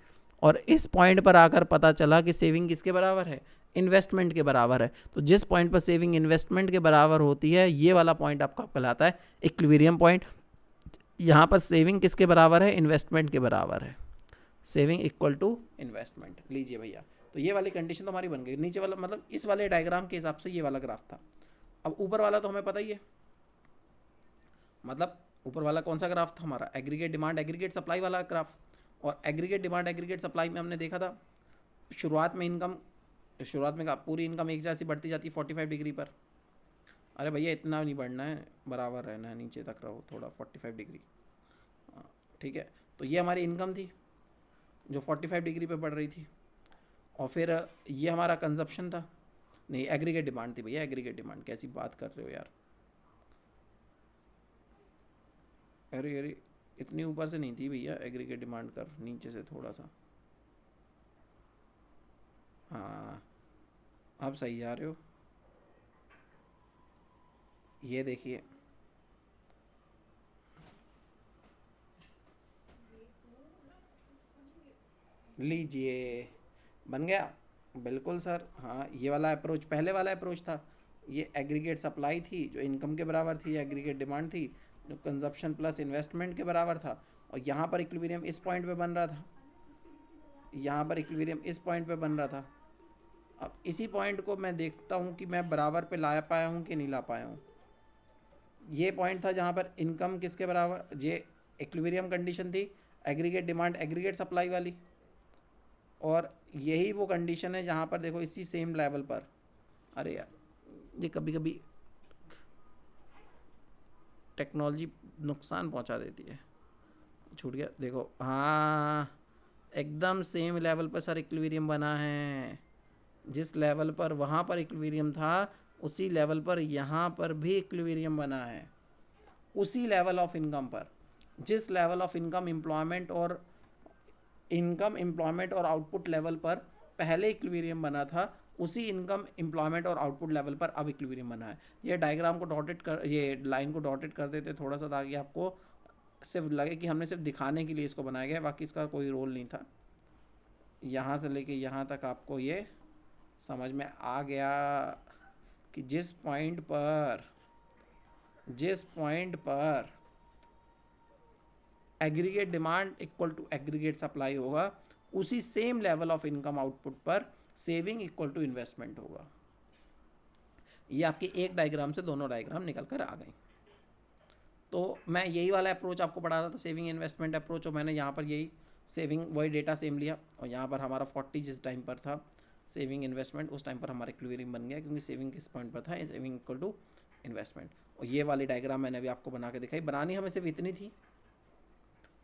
और इस पॉइंट पर आकर पता चला कि सेविंग किसके बराबर है, इन्वेस्टमेंट के बराबर है। तो जिस पॉइंट पर सेविंग इन्वेस्टमेंट के बराबर होती है, ये वाला पॉइंट आपका कहलाता है इक्विलिब्रियम पॉइंट। यहाँ पर सेविंग किसके बराबर है, इन्वेस्टमेंट के बराबर है, सेविंग इक्वल टू इन्वेस्टमेंट। लीजिए भैया, तो ये वाली कंडीशन तो हमारी बन गई। नीचे वाला मतलब इस वाले डायग्राम के हिसाब से ये वाला ग्राफ था। अब ऊपर वाला तो हमें पता ही है, मतलब ऊपर वाला कौन सा ग्राफ था हमारा, एग्रीगेट डिमांड एग्रीगेट सप्लाई वाला ग्राफ। और एग्रीगेट डिमांड एग्रीगेट सप्लाई में हमने देखा था शुरुआत में इनकम, शुरुआत में पूरी इनकम एक जैसी बढ़ती जाती है 45 डिग्री पर। अरे भैया इतना नहीं बढ़ना है, बराबर रहना है, नीचे तक रहो थोड़ा 45 डिग्री, ठीक है। तो ये हमारी इनकम थी जो 45 डिग्री पे बढ़ रही थी, और फिर ये हमारा कंजप्शन था। नहीं, एग्रीगेट डिमांड थी भैया, एग्रीगेट डिमांड, कैसी बात कर रहे हो यार। अरे अरे, इतनी ऊपर से नहीं थी भैया एग्रीगेट डिमांड कर, नीचे से थोड़ा सा। हाँ, अब सही आ रहे हो। ये देखिए, लीजिए, बन गया। बिल्कुल सर, हाँ, ये वाला अप्रोच पहले वाला अप्रोच था। ये एग्रीगेट सप्लाई थी जो इनकम के बराबर थी, एग्रीगेट डिमांड थी जो कंजप्शन प्लस इन्वेस्टमेंट के बराबर था। और यहाँ पर इक्विलिब्रियम इस पॉइंट पे बन रहा था, यहाँ पर इक्विलिब्रियम इस पॉइंट पे बन रहा था। अब इसी पॉइंट को मैं देखता हूँ कि मैं बराबर पे ला पाया हूँ कि नहीं ला पाया हूँ। ये पॉइंट था जहाँ पर इनकम किसके बराबर, ये इक्विलिब्रियम कंडीशन थी, एग्रीगेट डिमांड एग्रीगेट सप्लाई वाली। और यही वो कंडीशन है जहाँ पर देखो इसी सेम लेवल पर, अरे यार ये कभी कभी टेक्नोलॉजी नुकसान पहुँचा देती है। छूट गया, देखो, हाँ, एकदम सेम लेवल पर सर इक्विलिब्रियम बना है। जिस लेवल पर वहाँ पर इक्विलिब्रियम था उसी लेवल पर यहाँ पर भी इक्विलिब्रियम बना है, उसी लेवल ऑफ इनकम पर। जिस लेवल ऑफ इनकम एम्प्लॉयमेंट और आउटपुट लेवल पर पहले इक्विलिब्रियम बना था, उसी इनकम एम्प्लॉयमेंट और आउटपुट लेवल पर अब इक्विलिब्रियम बना है। ये डायग्राम को डॉटेड कर, ये लाइन को डॉटेड कर देते थोड़ा सा, ताकि आपको सिर्फ लगे कि हमने सिर्फ दिखाने के लिए इसको बनाया गया है, बाकी इसका कोई रोल नहीं था। यहाँ से लेके यहाँ तक आपको ये समझ में आ गया कि जिस पॉइंट पर aggregate demand equal to aggregate supply होगा, उसी same level of income output पर सेविंग इक्वल टू इन्वेस्टमेंट होगा। ये आपकी एक डायग्राम से दोनों डायग्राम निकल कर आ गई। तो मैं यही वाला अप्रोच आपको पढ़ा रहा था, सेविंग इन्वेस्टमेंट अप्रोच, और मैंने यहाँ पर यही सेविंग वही डेटा सेम लिया, और यहाँ पर हमारा 40 जिस टाइम पर था सेविंग इन्वेस्टमेंट, उस टाइम पर हमारा इक्विलिब्रियम बन गया, क्योंकि सेविंग किस पॉइंट पर था, सेविंग इक्वल टू इन्वेस्टमेंट। और ये वाली डायग्राम मैंने अभी आपको बना के दिखाई, बनानी हमें सिर्फ इतनी थी,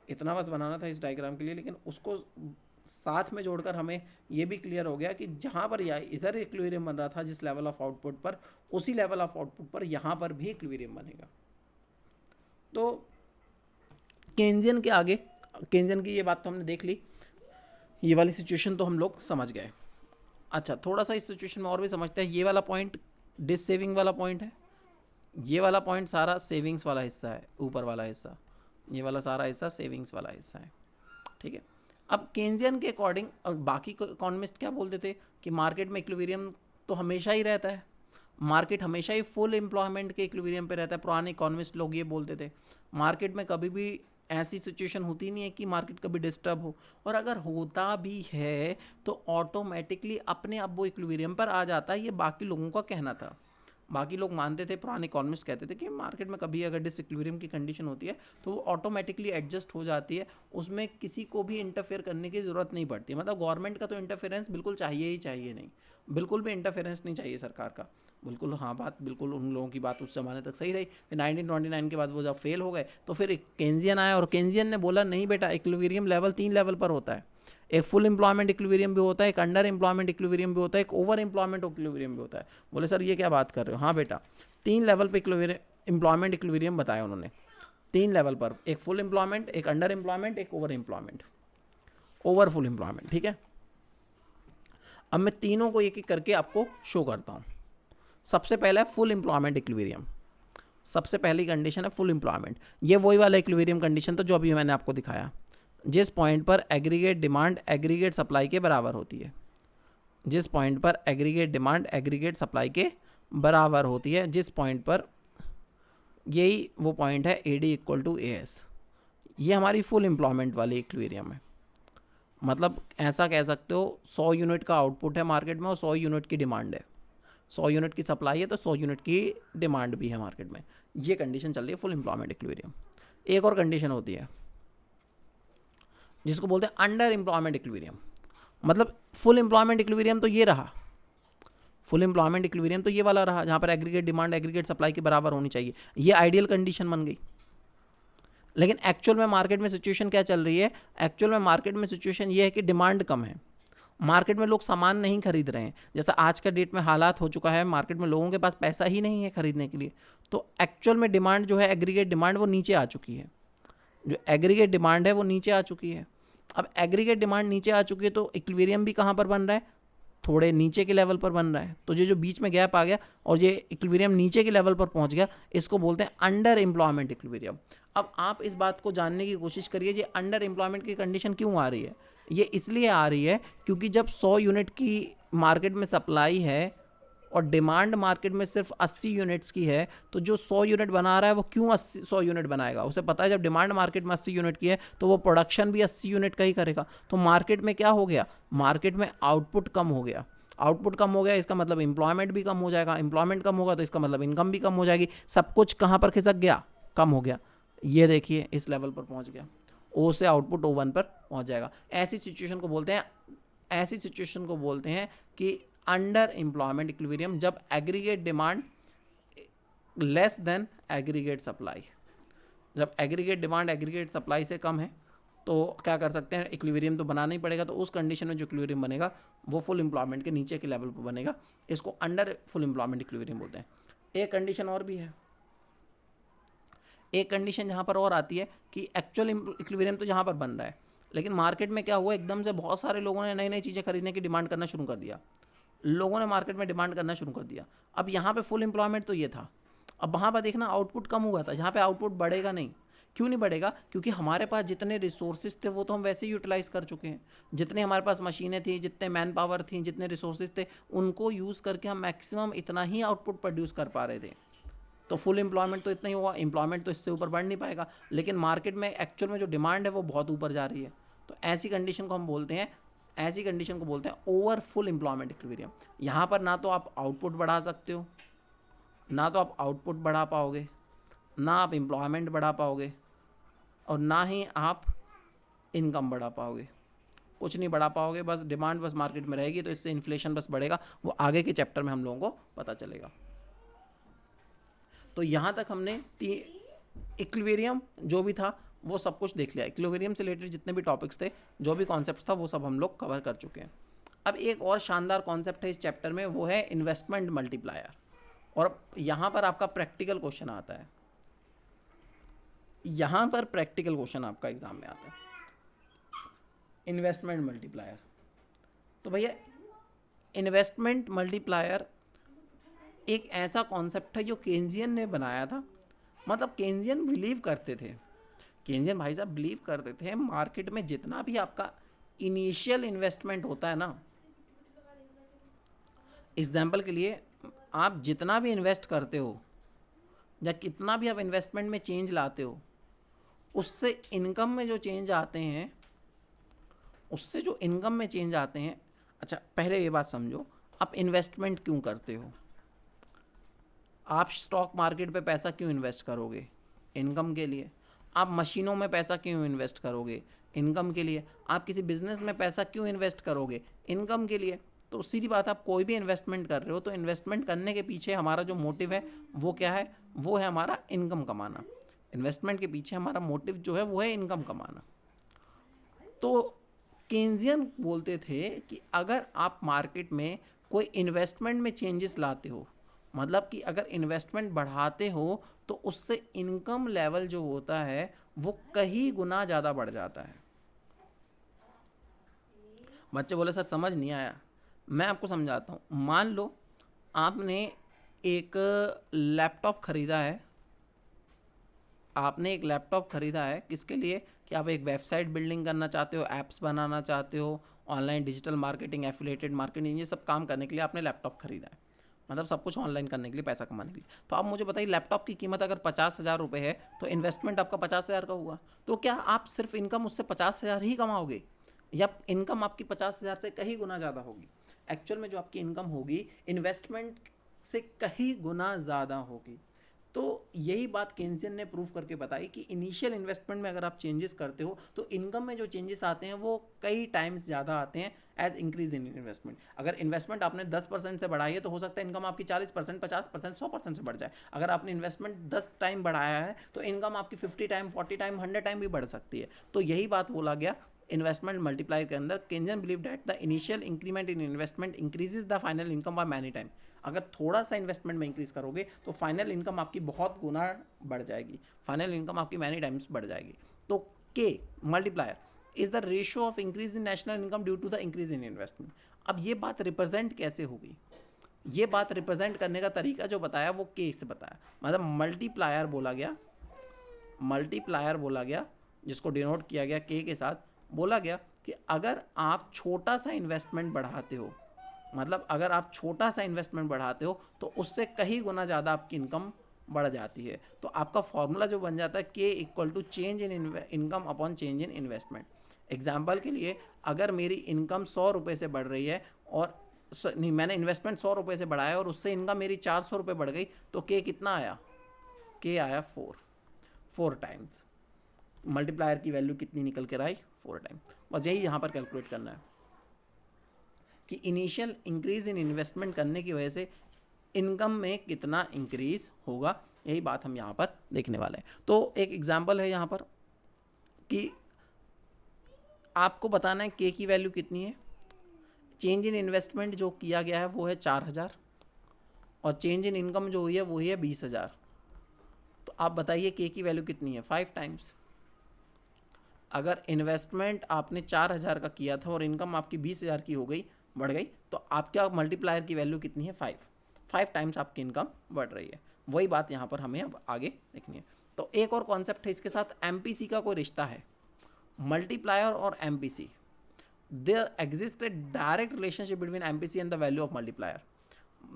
इतना बस बनाना था इस डायग्राम के लिए, लेकिन उसको साथ में जोड़कर हमें ये भी क्लियर हो गया कि जहाँ पर इधर इक्विलिब्रियम बन रहा था जिस लेवल ऑफ आउटपुट पर, उसी लेवल ऑफ आउटपुट पर यहाँ पर भी इक्विलिब्रियम बनेगा। तो केन्जियन के आगे, केन्जियन की ये बात तो हमने देख ली, ये वाली सिचुएशन तो हम लोग समझ गए। अच्छा, थोड़ा सा इस सिचुएशन में और भी समझते हैं। ये वाला पॉइंट डिस सेविंग वाला पॉइंट है, ये वाला पॉइंट सारा सेविंग्स वाला हिस्सा है, ऊपर वाला हिस्सा, ये वाला सारा हिस्सा सेविंग्स वाला हिस्सा है, ठीक है। अब केन्जियन के अकॉर्डिंग, और बाकी इकोनॉमिस्ट क्या बोलते थे कि मार्केट में इक्विलिब्रियम तो हमेशा ही रहता है, मार्केट हमेशा ही फुल एम्प्लॉयमेंट के इक्विलिब्रियम पे रहता है। पुराने इकोनॉमिस्ट लोग ये बोलते थे, मार्केट में कभी भी ऐसी सिचुएशन होती नहीं है कि मार्केट कभी डिस्टर्ब हो, और अगर होता भी है तो ऑटोमेटिकली अपने आप वो इक्विलिब्रियम पर आ जाता है। ये बाकी लोगों का कहना था, बाकी लोग मानते थे, पुराने इकोनॉमिस्ट कहते थे कि मार्केट में कभी अगर डिसइक्विलिब्रियम की कंडीशन होती है तो वो ऑटोमेटिकली एडजस्ट हो जाती है, उसमें किसी को भी इंटरफेयर करने की ज़रूरत नहीं पड़ती। मतलब गवर्नमेंट का तो इंटरफेरेंस बिल्कुल चाहिए ही चाहिए नहीं, बिल्कुल भी इंटरफेरेंस नहीं चाहिए सरकार का, बिल्कुल। हाँ, बात बिल्कुल उन लोगों की बात उस ज़माने तक सही रही। फिर 1929 के बाद वो जब फेल हो गए तो फिर एक केन्जियन आया, और केन्जियन ने बोला नहीं बेटा, इक्विलिब्रियम लेवल 3 लेवल पर होता है। एक फुल एम्प्लॉयमेंट इक्विलिब्रियम भी होता है, एक अंडर एम्प्लॉयमेंट इक्विलिब्रियम भी होता है, एक ओवर एम्प्लॉयमेंट इक्विलिब्रियम भी होता है। बोले सर ये क्या बात कर रहे हो? हाँ बेटा, 3 लेवल पे एम्प्लॉयमेंट इक्विलिब्रियम बताया उन्होंने, 3 लेवल पर, एक फुल एम्प्लॉयमेंट, एक अंडर एम्प्लॉयमेंट, एक over employment, over full employment, ठीक है। अब मैं तीनों को एक एक करके आपको शो करता हूँ। सबसे पहला है फुल एम्प्लॉयमेंट इक्विलिब्रियम, सबसे पहली कंडीशन है फुल एम्प्लॉयमेंट। ये वही वाला इक्विलिब्रियम कंडीशन था जो अभी मैंने आपको दिखाया, जिस पॉइंट पर एग्रीगेट डिमांड एग्रीगेट सप्लाई के बराबर होती है, जिस पॉइंट पर एग्रीगेट डिमांड एग्रीगेट सप्लाई के बराबर होती है, जिस पॉइंट पर, यही वो पॉइंट है AD इक्वल टू AS। ये हमारी फुल एम्प्लॉयमेंट वाली इक्विलिब्रियम है। मतलब ऐसा कह सकते हो 100 यूनिट का आउटपुट है मार्केट में और 100 यूनिट की डिमांड है, 100 यूनिट की सप्लाई है तो 100 यूनिट की डिमांड भी है मार्केट में। ये कंडीशन चल रही है फुल एम्प्लॉयमेंट इक्विलिब्रियम। एक और कंडीशन होती है जिसको बोलते हैं अंडर एम्प्लॉयमेंट इक्विलिब्रियम। मतलब फुल एम्प्लॉयमेंट इक्विलिब्रियम तो ये रहा, फुल एम्प्लॉयमेंट इक्विलिब्रियम तो ये वाला रहा जहाँ पर एग्रीगेट डिमांड एग्रीगेट सप्लाई के बराबर होनी चाहिए, ये आइडियल कंडीशन बन गई। लेकिन एक्चुअल में मार्केट में सिचुएशन क्या चल रही है? एक्चुअल में मार्केट में सिचुएशन ये है कि डिमांड कम है मार्केट में लोग सामान नहीं खरीद रहे हैं, जैसा आज का डेट में हालात हो चुका है, मार्केट में लोगों के पास पैसा ही नहीं है खरीदने के लिए, तो एक्चुअल में डिमांड जो है, एग्रीगेट डिमांड, वो नीचे आ चुकी है। जो एग्रीगेट डिमांड है वो नीचे आ चुकी है। अब एग्रीगेट डिमांड नीचे आ चुकी है तो इक्विलिब्रियम भी कहाँ पर बन रहा है, थोड़े नीचे के लेवल पर बन रहा है। तो ये जो बीच में गैप आ गया और ये इक्विलिब्रियम नीचे के लेवल पर पहुंच गया, इसको बोलते हैं अंडर एम्प्लॉयमेंट इक्विलिब्रियम। अब आप इस बात को जानने की कोशिश करिए, ये अंडर एम्प्लॉयमेंट की कंडीशन क्यों आ रही है। ये इसलिए आ रही है क्योंकि जब 100 यूनिट की मार्केट में सप्लाई है और डिमांड मार्केट में सिर्फ 80 यूनिट्स की है, तो जो 100 यूनिट बना रहा है वो क्यों 100 यूनिट बनाएगा, उसे पता है जब डिमांड मार्केट में 80 यूनिट की है तो वो प्रोडक्शन भी 80 यूनिट का ही करेगा। तो मार्केट में क्या हो गया, मार्केट में आउटपुट कम हो गया। आउटपुट कम हो गया, इसका मतलब एम्प्लॉयमेंट भी कम हो जाएगा, एम्प्लॉयमेंट कम होगा तो इसका मतलब इनकम भी कम हो जाएगी। सब कुछ कहाँ पर खिसक गया, कम हो गया। ये देखिए इस लेवल पर पहुँच गया, ओ से आउटपुट O1 पर पहुँच जाएगा। ऐसी सिचुएशन को बोलते हैं कि अंडर एम्प्लॉयमेंट इक्विलिब्रियम, जब aggregate demand less than aggregate supply. जब एग्रीगेट डिमांड एग्रीगेट सप्लाई से कम है तो क्या कर सकते हैं, इक्विलिब्रियम तो बनाना ही पड़ेगा। तो उस कंडीशन में जो इक्विलिब्रियम बनेगा वो फुल एम्प्लॉयमेंट के नीचे के लेवल पर बनेगा, इसको अंडर फुल एम्प्लॉयमेंट इक्विलिब्रियम बोलते हैं। एक कंडीशन और भी है, एक कंडीशन जहाँ पर और आती है कि एक्चुअल इक्विलिब्रियम तो जहाँ पर बन रहा है, लेकिन मार्केट में क्या हुआ, एकदम से बहुत सारे लोगों ने नई नई चीज़ें खरीदने की डिमांड करना शुरू कर दिया। लोगों ने मार्केट में डिमांड करना शुरू कर दिया। अब यहाँ पे फुल एम्प्लॉयमेंट तो ये था, अब वहाँ पर देखना आउटपुट कम हुआ था, यहाँ पे आउटपुट बढ़ेगा नहीं। क्यों नहीं बढ़ेगा, क्योंकि हमारे पास जितने रिसोर्सेज थे वो तो हम वैसे ही यूटिलाइज़ कर चुके हैं। जितने हमारे पास मशीनें थी, जितने मैन पावर थी, जितने रिसोर्सेज थे, उनको यूज़ करके हम मैक्सिमम इतना ही आउटपुट प्रोड्यूस कर पा रहे थे। तो फुल एम्प्लॉयमेंट तो इतना ही हुआ, एम्प्लॉयमेंट तो इससे ऊपर बढ़ नहीं पाएगा। लेकिन मार्केट में एक्चुअल में जो डिमांड है वो बहुत ऊपर जा रही है। तो ऐसी कंडीशन को बोलते हैं ओवर फुल एम्प्लॉयमेंट इक्विलिब्रियम। यहाँ पर ना तो आप आउटपुट बढ़ा सकते हो, ना तो आप आउटपुट बढ़ा पाओगे, ना आप एम्प्लॉयमेंट बढ़ा पाओगे, और ना ही आप इनकम बढ़ा पाओगे। कुछ नहीं बढ़ा पाओगे, बस डिमांड बस मार्केट में रहेगी, तो इससे इन्फ्लेशन बस बढ़ेगा। वो आगे के चैप्टर में हम लोगों को पता चलेगा। तो यहाँ तक हमने इक्विलिब्रियम जो भी था वो सब कुछ देख लिया। इक्विलिब्रियम से रिलेटेड जितने भी टॉपिक्स थे, जो भी कॉन्सेप्ट्स था, वो सब हम लोग कवर कर चुके हैं। अब एक और शानदार कॉन्सेप्ट है इस चैप्टर में, वो है इन्वेस्टमेंट मल्टीप्लायर। और यहाँ पर आपका प्रैक्टिकल क्वेश्चन आता है, यहाँ पर प्रैक्टिकल क्वेश्चन आपका एग्जाम में आता है, इन्वेस्टमेंट मल्टीप्लायर। तो भैया इन्वेस्टमेंट मल्टीप्लायर एक ऐसा कॉन्सेप्ट है जो केन्जियन ने बनाया था। मतलब केन्जियन बिलीव करते थे, केन्जियन भाई साहब बिलीव करते थे मार्केट में जितना भी आपका इनिशियल इन्वेस्टमेंट होता है ना, एग्जाम्पल के लिए आप जितना भी इन्वेस्ट करते हो या कितना भी आप इन्वेस्टमेंट में चेंज लाते हो, उससे इनकम में जो चेंज आते हैं, अच्छा पहले ये बात समझो, आप इन्वेस्टमेंट क्यों करते हो। आप स्टॉक मार्केट पे पैसा क्यों इन्वेस्ट करोगे, इनकम के लिए। आप मशीनों में पैसा क्यों इन्वेस्ट करोगे, इनकम के लिए। आप किसी बिजनेस में पैसा क्यों इन्वेस्ट करोगे, इनकम के लिए। तो सीधी बात, आप कोई भी इन्वेस्टमेंट कर रहे हो तो इन्वेस्टमेंट करने के पीछे हमारा जो मोटिव है वो क्या है, वो है हमारा इनकम कमाना। इन्वेस्टमेंट के पीछे हमारा मोटिव जो है वो है इनकम कमाना। तो केन्जियन बोलते थे कि अगर आप मार्केट में कोई इन्वेस्टमेंट में चेंजेस लाते हो, मतलब कि अगर इन्वेस्टमेंट बढ़ाते हो तो उससे इनकम लेवल जो होता है वो कई गुना ज़्यादा बढ़ जाता है। बच्चे बोले सर समझ नहीं आया, मैं आपको समझाता हूँ। मान लो आपने एक लैपटॉप ख़रीदा है, किसके लिए, कि आप एक वेबसाइट बिल्डिंग करना चाहते हो, ऐप्स बनाना चाहते हो, online digital marketing, affiliated marketing, ये सब काम करने के लिए आपने लैपटॉप ख़रीदा है। मतलब सब कुछ ऑनलाइन करने के लिए, पैसा कमाने के लिए। तो आप मुझे बताइए, लैपटॉप की कीमत अगर 50,000 रुपये है तो इन्वेस्टमेंट आपका 50,000 का हुआ, तो क्या आप सिर्फ इनकम उससे 50,000 ही कमाओगे, या इनकम आपकी 50,000 से कहीं गुना ज़्यादा होगी। एक्चुअल में जो आपकी इनकम होगी इन्वेस्टमेंट से कहीं गुना ज़्यादा होगी। तो यही बात केन्जियन ने प्रूव करके बताई कि इनिशियल इन्वेस्टमेंट में अगर आप चेंजेस करते हो तो इनकम में जो चेंजेस आते हैं वो कई टाइम्स ज़्यादा आते हैं एज इंक्रीज इन इन्वेस्टमेंट। अगर इन्वेस्टमेंट आपने 10% से बढ़ाई है तो हो सकता है इनकम आपकी 40%, 50%, 100% से बढ़ जाए। अगर आपने इन्वेस्टमेंट 10 टाइम बढ़ाया है तो इनकम आपकी 50 टाइम, 40 टाइम, 100 टाइम भी बढ़ सकती है। तो यही बात बोला गया इन्वेस्टमेंट मल्टीप्लायर के अंदर Keynesian believe that the initial increment in investment increases the final income by many time. अगर थोड़ा सा इन्वेस्टमेंट में इंक्रीज करोगे तो फाइनल इनकम आपकी बहुत गुना बढ़ जाएगी, फाइनल इनकम आपकी मैनी टाइम्स बढ़ जाएगी। तो K multiplier is the ratio of increase in national income due to the increase in investment. अब ये बात रिप्रेजेंट कैसे होगी, ये बात रिप्रेजेंट करने का तरीका जो बताया वो के से बताया, मतलब मल्टीप्लायर बोला गया, मल्टीप्लायर बोला गया जिसको डिनोट किया गया के साथ, बोला गया कि अगर आप छोटा सा इन्वेस्टमेंट बढ़ाते हो, मतलब अगर आप छोटा सा इन्वेस्टमेंट बढ़ाते हो तो उससे कहीं गुना ज़्यादा आपकी इनकम बढ़ जाती है। तो आपका फॉर्मूला जो बन जाता है के equal to change in income upon change in investment. Example के लिए अगर मेरी इनकम 100 रुपये से बढ़ रही है और नहीं, मैंने इन्वेस्टमेंट 100 रुपये से बढ़ाया और उससे इनकम मेरी 400 रुपये बढ़ गई, तो के कितना आया, के आया 4 टाइम्स। मल्टीप्लायर की वैल्यू कितनी निकल कर आई, 4 टाइम। बस यही यहाँ पर कैलकुलेट करना है कि इनिशियल इंक्रीज इन इन्वेस्टमेंट करने की वजह से इनकम में कितना इंक्रीज होगा, यही बात हम यहाँ पर देखने वाले हैं। तो एक एग्जांपल है यहाँ पर कि आपको बताना है के की वैल्यू कितनी है, चेंज इन इन्वेस्टमेंट जो किया गया है वो है 4000 और चेंज इन इनकम जो हुई है वो ही है 20000। तो आप बताइए के की वैल्यू कितनी है, 5 टाइम्स। अगर इन्वेस्टमेंट आपने 4000 का किया था और इनकम आपकी 20000 की हो गई, बढ़ गई, तो आपका मल्टीप्लायर की वैल्यू कितनी है, 5 टाइम्स आपकी इनकम बढ़ रही है। वही बात यहाँ पर हमें अब आगे देखनी है। तो एक और कॉन्सेप्ट है इसके साथ, एमपीसी का कोई रिश्ता है, मल्टीप्लायर और MPC. There exists a direct relationship between MPC and the value of multiplier.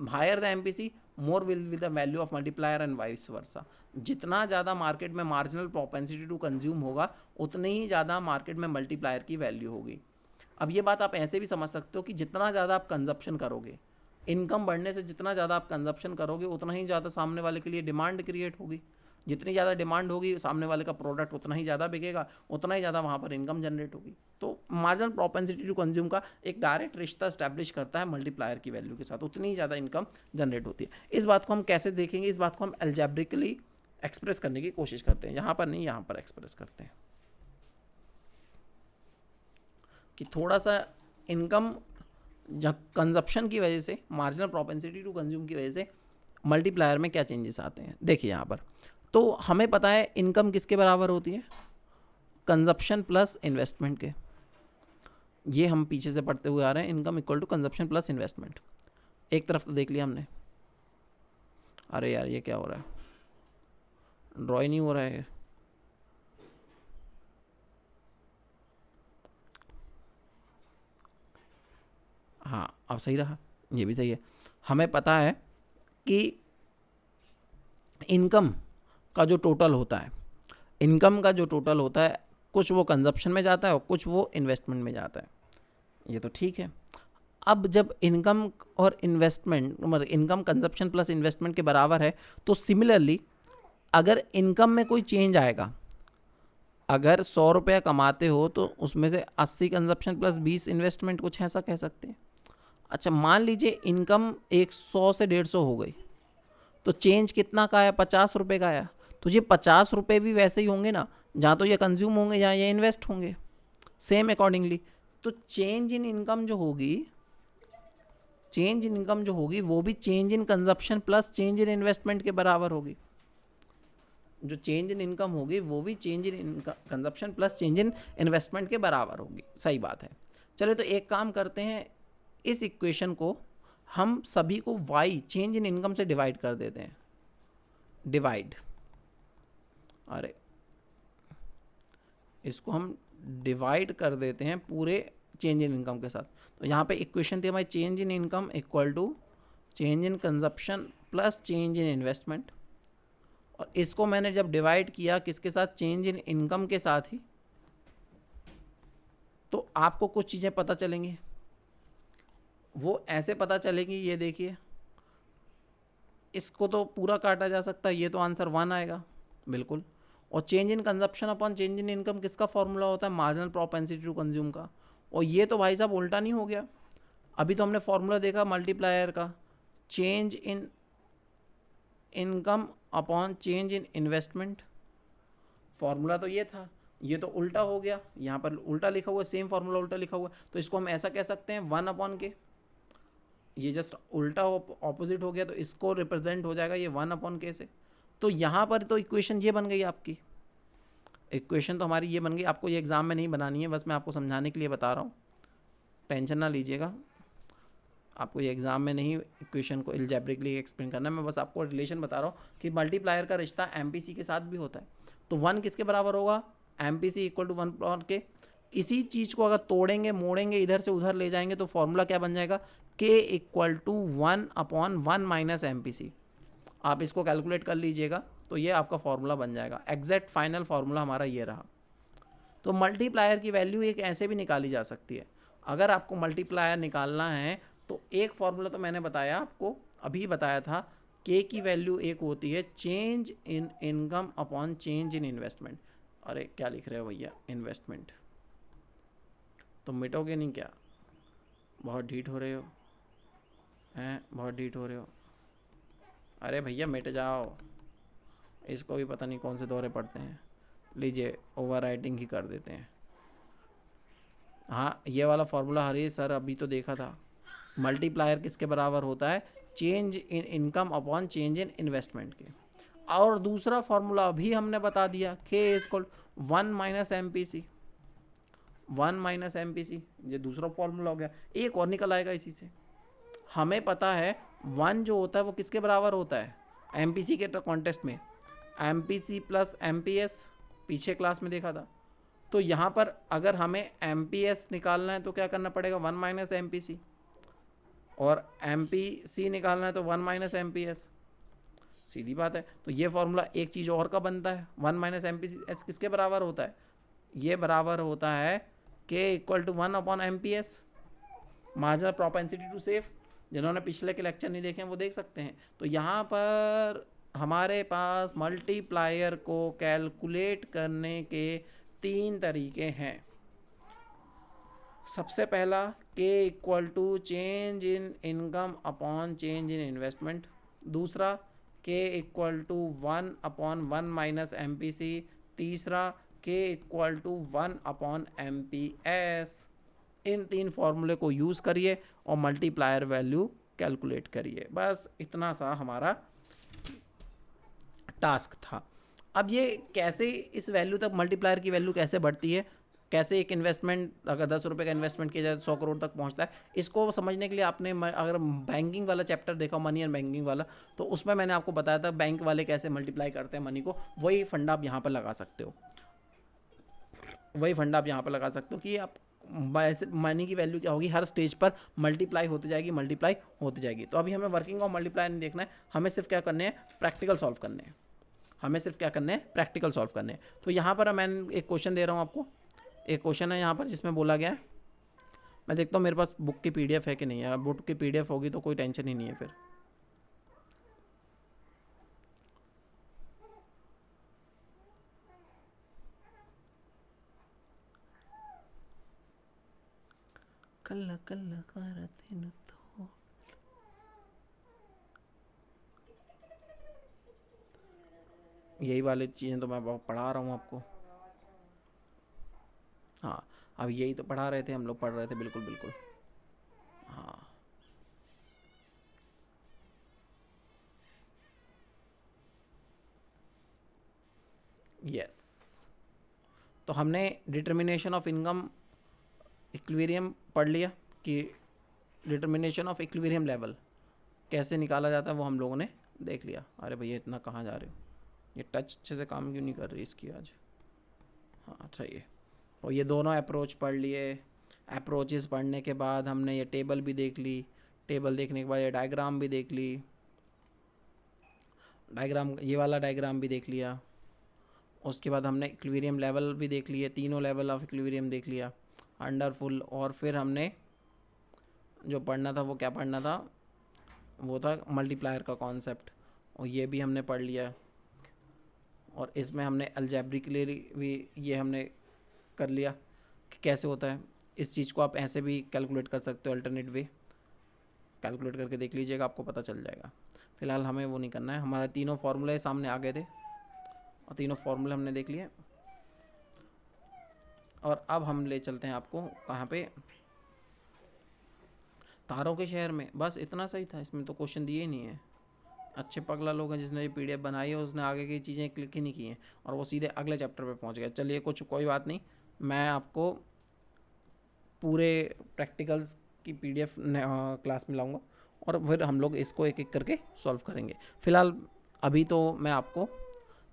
Higher the MPC, more will be the value of multiplier and vice versa. जितना ज़्यादा मार्केट में मार्जिनल प्रोपेंसिटी टू कंज्यूम होगा उतनी ही ज़्यादा मार्केट में मल्टीप्लायर की वैल्यू होगी। अब ये बात आप ऐसे भी समझ सकते हो कि जितना ज़्यादा आप कंजप्शन करोगे, इनकम बढ़ने से जितना ज़्यादा आप कंजप्शन करोगे उतना ही ज़्यादा सामने वाले के लिए डिमांड क्रिएट होगी। जितनी ज़्यादा डिमांड होगी सामने वाले का प्रोडक्ट उतना ही ज़्यादा बिकेगा, उतना ही ज़्यादा वहाँ पर इनकम जनरेट होगी। तो मार्जिनल प्रोपेंसिटी टू कंज्यूम का एक डायरेक्ट रिश्ता स्टैब्लिश करता है मल्टीप्लायर की वैल्यू के साथ, उतनी ही ज़्यादा इनकम जनरेट होती है। इस बात को हम कैसे देखेंगे, इस बात को हम एल्जेब्रिकली एक्सप्रेस करने की कोशिश करते हैं, यहाँ पर नहीं, यहाँ पर एक्सप्रेस करते हैं कि थोड़ा सा इनकम कंजप्शन की वजह से, मार्जिनल प्रोपेंसिटी टू कंज्यूम की वजह से मल्टीप्लायर में क्या चेंजेस आते हैं। देखिए यहाँ पर तो हमें पता है इनकम किसके बराबर होती है, कंजप्शन प्लस इन्वेस्टमेंट के। ये हम पीछे से पढ़ते हुए आ रहे हैं, income equal to consumption plus investment. एक तरफ तो देख लिया हमने, अरे यार ये क्या हो रहा है, ड्रॉ ही नहीं हो रहा है। हाँ अब सही रहा, ये भी सही है। हमें पता है कि इनकम का जो टोटल होता है, इनकम का जो टोटल होता है, कुछ वो कंजप्शन में जाता है और कुछ वो इन्वेस्टमेंट में जाता है, ये तो ठीक है। अब जब इनकम और इन्वेस्टमेंट, मतलब इनकम कंजप्शन प्लस इन्वेस्टमेंट के बराबर है, तो सिमिलरली अगर इनकम में कोई चेंज आएगा, अगर 100 रुपया कमाते हो तो उसमें से 80 कंजप्शन प्लस 20 इन्वेस्टमेंट, कुछ ऐसा कह सकते हैं। अच्छा मान लीजिए इनकम 100 से 150 हो गई, तो चेंज कितना का आया, 50 रुपये का आया, तो ये 50 रुपये भी वैसे ही होंगे ना, जहाँ तो ये कंज्यूम होंगे जहाँ ये इन्वेस्ट होंगे, सेम अकॉर्डिंगली। तो चेंज इन इनकम जो होगी, चेंज इन इनकम जो होगी वो भी change in consumption plus change in investment के बराबर होगी। जो चेंज इन इनकम होगी वो भी change in consumption plus change in investment के बराबर होगी, सही बात है। चलिए तो एक काम करते हैं, इस इक्वेशन को हम सभी को y चेंज इन इनकम से डिवाइड कर देते हैं, डिवाइड, अरे इसको हम डिवाइड कर देते हैं पूरे चेंज इन इनकम के साथ। तो यहाँ पे इक्वेशन थी हमारी change in income equal to change in consumption plus change in investment, और इसको मैंने जब डिवाइड किया किसके साथ, चेंज इन इनकम के साथ ही, तो आपको कुछ चीज़ें पता चलेंगी। वो ऐसे पता चलेगी, ये देखिए, इसको तो पूरा काटा जा सकता है, ये तो आंसर 1 आएगा बिल्कुल। और change in consumption upon change in income किसका फॉर्मूला होता है, मार्जिनल प्रोपेंसिटी टू कंज्यूम का। और ये तो भाई साहब उल्टा नहीं हो गया, अभी तो हमने फॉर्मूला देखा मल्टीप्लायर का, change in income upon change in investment, formula तो ये था। ये तो उल्टा हो गया, यहाँ पर उल्टा लिखा हुआ है, सेम फार्मूला उल्टा लिखा हुआ है, तो इसको हम ऐसा कह सकते हैं 1/k, ये जस्ट उल्टा ऑपोजिट हो गया, तो इसको रिप्रेजेंट हो जाएगा ये 1/k से। तो यहाँ पर तो इक्वेशन ये बन गई आपकी, इक्वेशन तो हमारी ये बन गई। आपको ये एग्ज़ाम में नहीं बनानी है, बस मैं आपको समझाने के लिए बता रहा हूँ, टेंशन ना लीजिएगा। आपको ये एग्ज़ाम में नहीं इक्वेशन को एल्जेब्रिकली एक्सप्लेन करना है, मैं बस आपको रिलेशन बता रहा हूँ कि मल्टीप्लायर का रिश्ता एमपीसी के साथ भी होता है। तो 1 किसके बराबर होगा, एमपीसी इक्वल टू 1/k। इसी चीज़ को अगर तोड़ेंगे मोड़ेंगे इधर से उधर ले जाएंगे तो फॉर्मूला क्या बन जाएगा, k equal to 1/1 minus MPC. आप इसको कैलकुलेट कर लीजिएगा तो ये आपका फॉर्मूला बन जाएगा। एग्जैक्ट फाइनल फार्मूला हमारा ये रहा। तो मल्टीप्लायर की वैल्यू एक ऐसे भी निकाली जा सकती है। अगर आपको मल्टीप्लायर निकालना है तो एक फॉर्मूला तो मैंने बताया आपको, अभी बताया था, के की वैल्यू एक होती है change in income upon change in investment. अरे क्या लिख रहे हो भैया, इन्वेस्टमेंट तो मिटोगे नहीं क्या, बहुत ढीठ हो रहे हो हैं, बहुत ढीठ हो रहे हो। अरे भैया मिट जाओ, इसको भी पता नहीं कौन से दौरे पड़ते हैं। लीजिए ओवर राइटिंग ही कर देते हैं। हाँ ये वाला फॉर्मूला हरी सर अभी तो देखा था, मल्टीप्लायर किसके बराबर होता है, change in income upon change in investment के। और दूसरा फॉर्मूला अभी हमने बता दिया, के is equal 1 minus MPC, 1 minus MPC, ये दूसरा फॉर्मूला हो गया। एक और निकल आएगा इसी से। हमें पता है 1 जो होता है वो किसके बराबर होता है, एमपीसी के कॉन्टेस्ट में एमपीसी प्लस एमपीएस, पीछे क्लास में देखा था। तो यहाँ पर अगर हमें एमपीएस निकालना है तो क्या करना पड़ेगा, 1 माइनस एमपीसी, और एमपीसी निकालना है तो 1 माइनस एमपीएस, सीधी बात है। तो ये फॉर्मूला एक चीज़ और का बनता है, 1 माइनस एमपीसी एस किसके बराबर होता है, ये बराबर होता है के इक्वल टू 1/एमपीएस, मार्जिनल प्रोपेंसिटी टू सेव। जिन्होंने पिछले के लेक्चर नहीं देखे हैं वो देख सकते हैं। तो यहाँ पर हमारे पास मल्टीप्लायर को कैलकुलेट करने के 3 तरीके हैं। सबसे पहला K equal to change in income upon change in investment, दूसरा K equal to 1/1 minus MPC, तीसरा के इक्वल टू 1/एमपीएस। इन 3 फॉर्मूले को यूज़ करिए और मल्टीप्लायर वैल्यू कैलकुलेट करिए, बस इतना सा हमारा टास्क था। अब ये कैसे इस वैल्यू तक मल्टीप्लायर की वैल्यू कैसे बढ़ती है, कैसे एक इन्वेस्टमेंट अगर 10 रुपये का इन्वेस्टमेंट किया जाए तो 100 करोड़ तक पहुंचता है, इसको समझने के लिए आपने अगर बैंकिंग वाला चैप्टर देखा, मनी एंड बैंकिंग वाला, तो उसमें मैंने आपको बताया था बैंक वाले कैसे मल्टीप्लाई करते हैं मनी को। वही फंडा आप यहाँ पर लगा सकते हो, वही फंडा आप यहाँ पर लगा सकते हो कि आप मनी की वैल्यू क्या होगी, हर स्टेज पर मल्टीप्लाई होती जाएगी, मल्टीप्लाई होती जाएगी। तो अभी हमें वर्किंग ऑफ मल्टीप्लाई नहीं देखना है, हमें सिर्फ क्या करने हैं, प्रैक्टिकल सॉल्व करने हैं, हमें सिर्फ क्या करने हैं, प्रैक्टिकल सॉल्व करने हैं। तो यहाँ पर मैं एक क्वेश्चन दे रहा हूँ आपको, एक क्वेश्चन है यहाँ पर जिसमें बोला गया है, मैं देखता हूँ मेरे पास बुक की पीडीएफ है कि नहीं है। बुक की पीडीएफ होगी तो कोई टेंशन ही नहीं है फिर। कल्ला कल्ला करते न तो यही वाली चीज़ें तो मैं पढ़ा रहा हूँ आपको। हाँ अब यही तो पढ़ा रहे थे हम लोग, पढ़ रहे थे, बिल्कुल बिल्कुल। हाँ यस, तो हमने डिटर्मिनेशन ऑफ इनकम इक्विलिब्रियम पढ़ लिया कि डिटर्मिनेशन ऑफ इक्विलिब्रियम लेवल कैसे निकाला जाता है वो हम लोगों ने देख लिया। अरे भैया इतना कहाँ जा रहे हो, ये टच अच्छे से काम क्यों नहीं कर रही इसकी आज। हाँ सही है। और ये दोनों अप्रोच पढ़ लिए। अप्रोचेस पढ़ने के बाद हमने ये टेबल भी देख ली, टेबल देखने के बाद ये डायग्राम भी देख ली, डायग्राम ये वाला डायग्राम भी देख लिया। उसके बाद हमने इक्विलिब्रियम लेवल भी देख लिए, तीनों लेवल ऑफ इक्विलिब्रियम देख लिया, अंडरफुल। और फिर हमने जो पढ़ना था वो क्या पढ़ना था, वो था मल्टीप्लायर का कॉन्सेप्ट, और ये भी हमने पढ़ लिया। और इसमें हमने अलजेब्रिकली भी ये हमने कर लिया कि कैसे होता है। इस चीज़ को आप ऐसे भी कैलकुलेट कर सकते हो, अल्टरनेट वे कैलकुलेट करके देख लीजिएगा, आपको पता चल जाएगा। फिलहाल हमें वो नहीं करना है, हमारे तीनों फार्मूले सामने आ गए थे और तीनों फार्मूले हमने देख लिए। और अब हम ले चलते हैं आपको कहाँ पे, तारों के शहर में। बस इतना सही था, इसमें तो क्वेश्चन दिए ही नहीं है। अच्छे पगला लोग हैं जिसने ये पीडीएफ बनाई है, उसने आगे की चीज़ें क्लिक ही नहीं की हैं और वो सीधे अगले चैप्टर पे पहुंच गया। चलिए कोई बात नहीं, मैं आपको पूरे प्रैक्टिकल्स की पीडीएफ क्लास में लाऊंगा और फिर हम लोग इसको एक एक करके सॉल्व करेंगे। फ़िलहाल अभी तो मैं आपको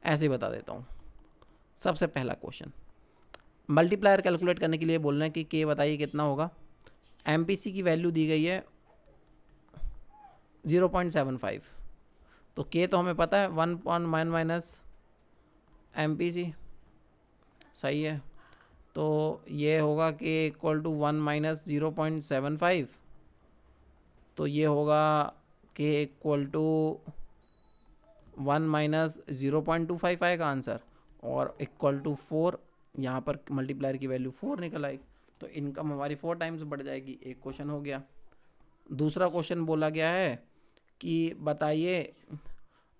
ऐसे ही बता देता हूँ। सबसे पहला क्वेश्चन, मल्टीप्लायर कैलकुलेट करने के लिए बोल रहे हैं कि के बताइए कितना होगा। एमपीसी की वैल्यू दी गई है 0.75, तो के तो हमें पता है 1.1 माइनस एमपीसी, सही है। तो ये होगा के इक्वल टू 1 माइनस 0.75, तो ये होगा के इक्वल टू 1 माइनस 0.25 आएगा आंसर, और इक्वल टू 4, यहाँ पर मल्टीप्लायर की वैल्यू 4 निकल आएगी, तो इनकम हमारी 4 टाइम्स बढ़ जाएगी। एक क्वेश्चन हो गया। दूसरा क्वेश्चन बोला गया है कि बताइए,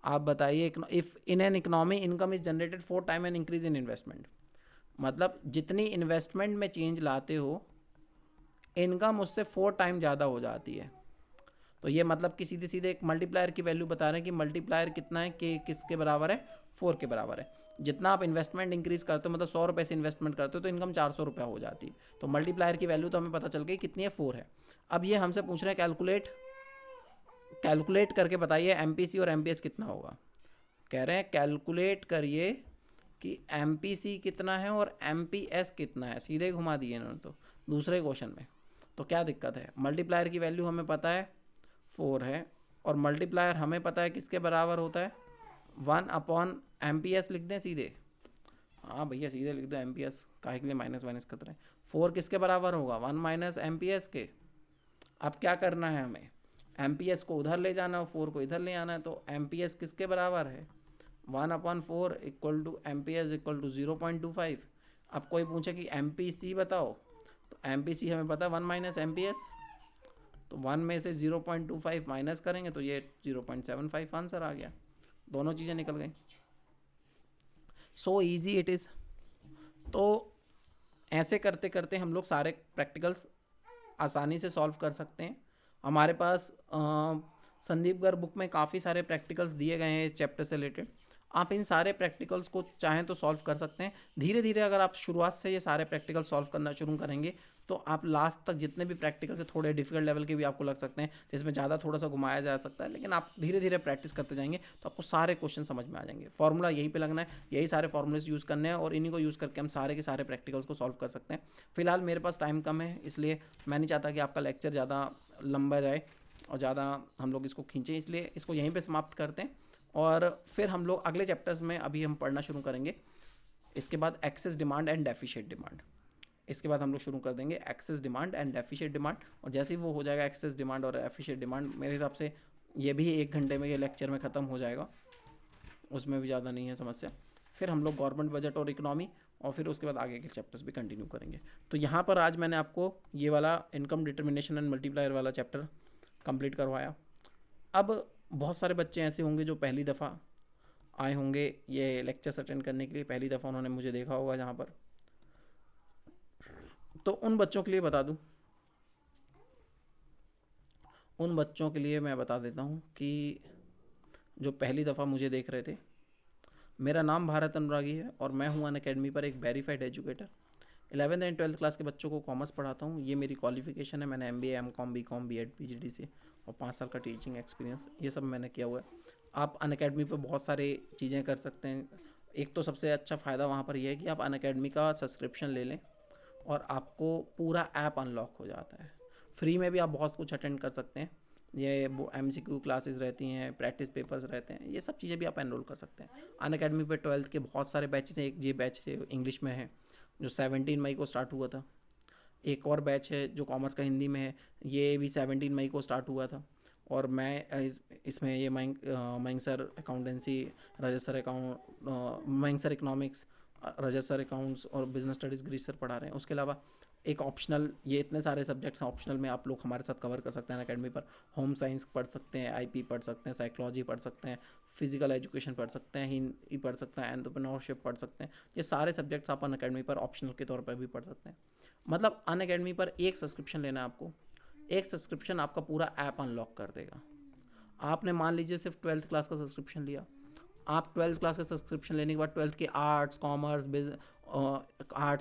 आप बताइए, if in an economy income is generated 4 time an increase in investment, मतलब जितनी इन्वेस्टमेंट में चेंज लाते हो इनकम उससे 4 टाइम ज़्यादा हो जाती है। तो ये मतलब कि सीधे सीधे एक मल्टीप्लायर की वैल्यू बता रहे हैं कि मल्टीप्लायर कितना है, कि किसके बराबर है, 4 के बराबर है। जितना आप इन्वेस्टमेंट इंक्रीज करते हो, मतलब 100 रुपये से इन्वेस्टमेंट करते हो तो इनकम 400 रुपया हो जाती है। तो मल्टीप्लायर की वैल्यू तो हमें पता चल गई कितनी है, 4 है। अब ये हमसे पूछ रहे हैं कैलकुलेट करके बताइए एमपीसी और एमपीएस कितना होगा। कह रहे हैं कैलकुलेट करिए कि एमपीसी कितना है और एमपीएस कितना है, सीधे घुमा दिए इन्होंने तो दूसरे क्वेश्चन में। तो क्या दिक्कत है, मल्टीप्लायर की वैल्यू हमें पता है 4 है, और मल्टीप्लायर हमें पता है किसके बराबर होता है, 1 अपॉन एमपीएस लिख दें सीधे। हाँ भैया सीधे लिख दो एमपीएस, काहे के लिए माइनस माइनस कर रहे हैं। 4 किसके बराबर होगा, 1 माइनस एमपीएस के। अब क्या करना है हमें, एमपीएस को उधर ले जाना है, 4 को इधर ले आना है। तो एमपीएस किसके बराबर है, 1/4 equal to MPS equal to 0.25। अब कोई पूछे कि एमपीसी बताओ, तो एमपीसी हमें पता है 1 माइनस एमपीएस, तो 1 में से 0.25 माइनस करेंगे तो ये 0.75 आंसर आ गया। दोनों चीज़ें निकल गई। So easy it is. तो ऐसे करते करते हम लोग सारे प्रैक्टिकल्स आसानी से सॉल्व कर सकते हैं। हमारे पास संदीप गर्ग बुक में काफ़ी सारे प्रैक्टिकल्स दिए गए हैं इस चैप्टर से रिलेटेड। आप इन सारे प्रैक्टिकल्स को चाहें तो सॉल्व कर सकते हैं। धीरे धीरे अगर आप शुरुआत से ये सारे प्रैक्टिकल सॉल्व करना शुरू करेंगे तो आप लास्ट तक जितने भी प्रैक्टिकल से थोड़े डिफिकल्ट लेवल के भी आपको लग सकते हैं, जिसमें ज़्यादा थोड़ा सा घुमाया जा सकता है, लेकिन आप धीरे धीरे प्रैक्टिस करते जाएंगे तो आपको सारे क्वेश्चन समझ में आ जाएंगे। फॉर्मूला यहीं पे लगना है, यही सारे फॉर्मूलेस यूज़ करने हैं और इन्हीं को यूज़ करके हम सारे के सारे प्रैक्टिकल्स को सॉल्व कर सकते हैं। फिलहाल मेरे पास टाइम कम है, इसलिए मैं नहीं चाहता कि आपका लेक्चर ज़्यादा लंबा जाए और ज़्यादा हम लोग इसको खींचें, इसलिए इसको यहीं पे समाप्त करते हैं। और फिर हम लोग अगले चैप्टर्स में अभी हम पढ़ना शुरू करेंगे। इसके बाद excess demand and deficient demand, इसके बाद हम लोग शुरू कर देंगे excess demand and deficient demand. और जैसे ही वो हो जाएगा एक्सेस डिमांड और एफिशिएंट डिमांड, मेरे हिसाब से ये भी 1 घंटे में ये लेक्चर में ख़त्म हो जाएगा, उसमें भी ज़्यादा नहीं है समस्या। फिर हम लोग गवर्नमेंट बजट और इकोनॉमी, और फिर उसके बाद आगे के चैप्टर्स भी कंटिन्यू करेंगे। तो यहाँ पर आज मैंने आपको ये वाला इनकम डिटर्मिनेशन एंड मल्टीप्लायर वाला चैप्टर कंप्लीट करवाया। अब बहुत सारे बच्चे ऐसे होंगे जो पहली दफ़ा आए होंगे ये लेक्चर्स अटेंड करने के लिए, पहली दफ़ा उन्होंने मुझे देखा होगा जहाँ पर, तो उन बच्चों के लिए बता दूं, उन बच्चों के लिए मैं बता देता हूँ कि जो पहली दफ़ा मुझे देख रहे थे, मेरा नाम भारत अनुरागी है और मैं हूँ अनअकैडमी पर एक verified educator. 11th and 12th class के बच्चों को कॉमर्स पढ़ाता हूँ, ये मेरी क्वालिफिकेशन है। मैंने MBA MCOM BCOM BEd PGD से और 5 साल का टीचिंग एक्सपीरियंस, ये सब मैंने किया हुआ है। आप अनअकैडमी पर बहुत सारे चीज़ें कर सकते हैं। एक तो सबसे अच्छा फ़ायदा वहाँ पर यह है कि आप अनअकैडमी का सब्सक्रिप्शन ले लें और आपको पूरा ऐप अनलॉक हो जाता है। फ्री में भी आप बहुत कुछ अटेंड कर सकते हैं। ये MCQ क्लासेस रहती हैं, प्रैक्टिस पेपर्स रहते हैं, ये सब चीज़ें भी आप एनरोल कर सकते हैं। अनअकैडमी पे 12th के बहुत सारे बैचेस हैं। एक ये बैच इंग्लिश में है जो 17 मई को स्टार्ट हुआ था। एक और बैच है जो कॉमर्स का हिंदी में है, ये भी 17 मई को स्टार्ट हुआ था। और मैं इसमें ये Mayank sir accountancy, Rajesh sir Mayank sir economics Rajat sir accounts और बिजनेस स्टडीज़ गिरीश सर पढ़ा रहे हैं। उसके अलावा एक ऑप्शनल, ये इतने सारे सब्जेक्ट्स हैं ऑप्शनल में आप लोग हमारे साथ कवर कर सकते हैं अकेडमी पर। होम साइंस पढ़ सकते हैं, आईपी पढ़ सकते हैं, साइकोलॉजी पढ़ सकते हैं, फिजिकल एजुकेशन पढ़ सकते हैं, हिंदी पढ़ सकते हैं, एंटरप्रेन्योरशिप पढ़ सकते हैं। ये सारे सब्जेक्ट्स आप अनअकैडमी पर ऑप्शनल के तौर पर भी पढ़ सकते हैं। मतलब अनअकैडमी पर एक सब्सक्रिप्शन लेना है आपको, एक सब्सक्रिप्शन आपका पूरा ऐप अनलॉक कर देगा। आपने मान लीजिए सिर्फ 12th क्लास का सब्सक्रिप्शन लिया, आप 12th क्लास का सब्सक्रिप्शन लेने के बाद 12th के arts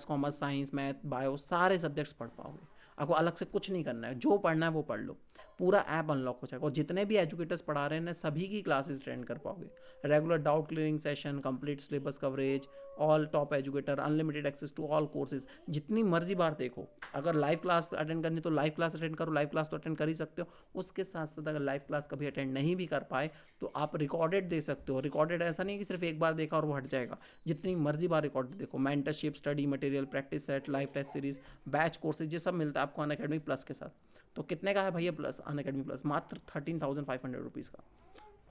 commerce science math bio सारे सब्जेक्ट्स पढ़ पाओगे। आपको अलग से कुछ नहीं करना है, जो पढ़ना है वो पढ़ लो, पूरा ऐप अनलॉक हो जाएगा। और जितने भी एजुकेटर्स पढ़ा रहे हैं ना, सभी की क्लासेस अटेंड कर पाओगे। Regular doubt clearing session, complete syllabus coverage, all top educator, unlimited access to all courses, जितनी मर्जी बार देखो। अगर लाइव क्लास अटेंड करनी तो लाइव क्लास अटेंड करो, लाइव क्लास तो अटेंड कर ही सकते हो। उसके साथ साथ अगर लाइव क्लास कभी अटेंड नहीं भी कर पाए तो आप रिकॉर्डेड दे सकते हो। रिकॉर्डेड ऐसा नहीं कि सिर्फ एक बार देखा और वो हट जाएगा, जितनी मर्जी बार रिकॉर्डेड देखो। Mentorship, study material, practice set, live test series, batch courses, ये सब मिलता है आपको अनअकैडमी प्लस के साथ। तो कितने का है भैया प्लस, अनअकैडमी प्लस? मात्र 13,500 रुपीज़ का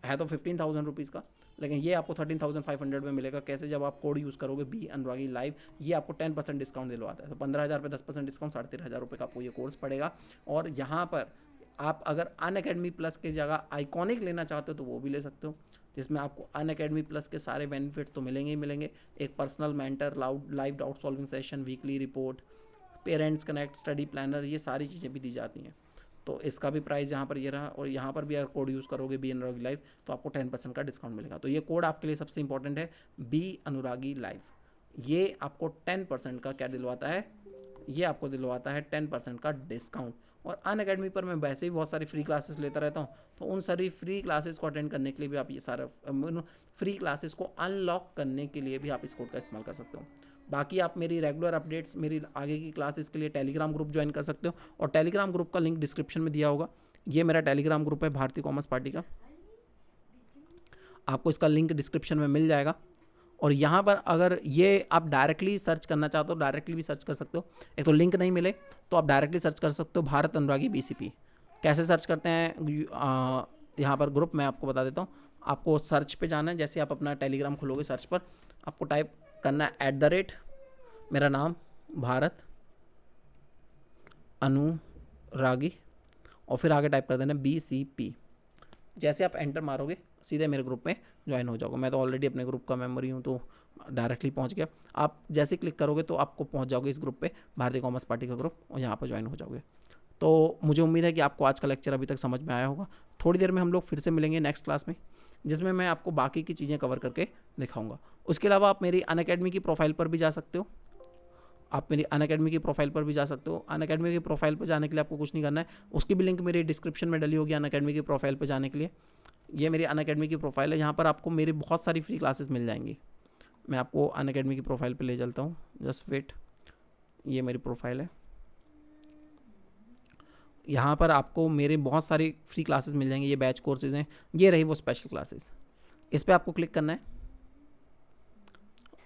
है, तो 15,000 रुपीज़ का, लेकिन ये आपको 13,500 में मिलेगा। कैसे? जब आप कोड यूज़ करोगे बी अनुरागी लाइव, ये आपको 10% डिस्काउंट दिलवाता है। तो 15,000 पे 10% डिस्काउंट, 13,500 रुपये का आपको ये कोर्स पड़ेगा। और यहाँ पर आप अगर अनअकैडमी प्लस की जगह आइकॉनिक लेना चाहते हो तो वो भी ले सकते हो, जिसमें आपको अनअकैडमी प्लस के सारे बेनिफिट्स तो मिलेंगे ही मिलेंगे। एक personal mentor, live doubt solving session, weekly report, parents connect, study planner, ये सारी चीज़ें भी दी जाती हैं। तो इसका भी प्राइस यहाँ पर ये रहा। और यहाँ पर भी अगर कोड यूज़ करोगे बी अनुरागी लाइव तो आपको 10% का डिस्काउंट मिलेगा। तो ये कोड आपके लिए सबसे इंपॉर्टेंट है, बी अनुरागी लाइव। ये आपको 10% का क्या दिलवाता है? ये आपको दिलवाता है 10% का डिस्काउंट। और अनअकैडमी पर मैं वैसे ही बहुत सारी फ्री क्लासेस लेता रहता हूँ, तो उन सारी फ्री क्लासेस को अटेंड करने के लिए भी आप ये सारा फ्री क्लासेस को अनलॉक करने के लिए भी आप इस कोड का इस्तेमाल कर सकते हो। बाकी आप मेरी रेगुलर अपडेट्स, मेरी आगे की क्लासेस के लिए टेलीग्राम ग्रुप ज्वाइन कर सकते हो, और टेलीग्राम ग्रुप का लिंक डिस्क्रिप्शन में दिया होगा। ये मेरा टेलीग्राम ग्रुप है भारतीय कॉमर्स पार्टी का, आपको इसका लिंक डिस्क्रिप्शन में मिल जाएगा। और यहाँ पर अगर ये आप डायरेक्टली सर्च करना चाहते हो, डायरेक्टली भी सर्च कर सकते हो। एक तो लिंक नहीं मिले तो आप डायरेक्टली सर्च कर सकते हो भारत अनुरागी BCP। कैसे सर्च करते हैं यहाँ पर ग्रुप मैं आपको बता देता हूँ। आपको सर्च पे जाना है, जैसे आप अपना टेलीग्राम खोलोगे सर्च पर आपको टाइप करना है @ मेरा नाम भारत अनुरागी, और फिर आगे टाइप कर देना BCP। जैसे आप एंटर मारोगे सीधे मेरे ग्रुप में ज्वाइन हो जाओगे। मैं तो ऑलरेडी अपने ग्रुप का मेंबर ही हूँ, तो डायरेक्टली पहुँच गया। आप जैसे क्लिक करोगे तो आपको पहुँच जाओगे इस ग्रुप पे, भारतीय कॉमर्स पार्टी का ग्रुप, और यहाँ पर ज्वाइन हो जाओगे। तो मुझे उम्मीद है कि आपको आज का लेक्चर अभी तक समझ में आया होगा। थोड़ी देर में हम लोग फिर से मिलेंगे नेक्स्ट क्लास में, जिसमें मैं आपको बाकी की चीज़ें कवर करके दिखाऊंगा। उसके अलावा आप मेरी अनअकैडमी की प्रोफाइल पर भी जा सकते हो, आप मेरी अनअकैडमी की प्रोफाइल पर भी जा सकते हो। अनअकैडमी की प्रोफाइल पर जाने के लिए आपको कुछ नहीं करना है, उसकी भी लिंक मेरी डिस्क्रिप्शन में डली होगी अनअकैडमी की प्रोफाइल पर जाने के लिए। ये मेरी अनअकैडमी की प्रोफाइल है, यहाँ पर आपको मेरी बहुत सारी फ्री क्लासेस मिल जाएंगी। मैं आपको अनअकैडमी की प्रोफाइल पे ले चलता हूँ, जस्ट वेट। ये मेरी प्रोफाइल है, यहाँ पर आपको मेरे बहुत सारी फ्री क्लासेस मिल जाएंगी। ये बैच कोर्सेज हैं, ये रही वो स्पेशल क्लासेस, इस पर आपको क्लिक करना है।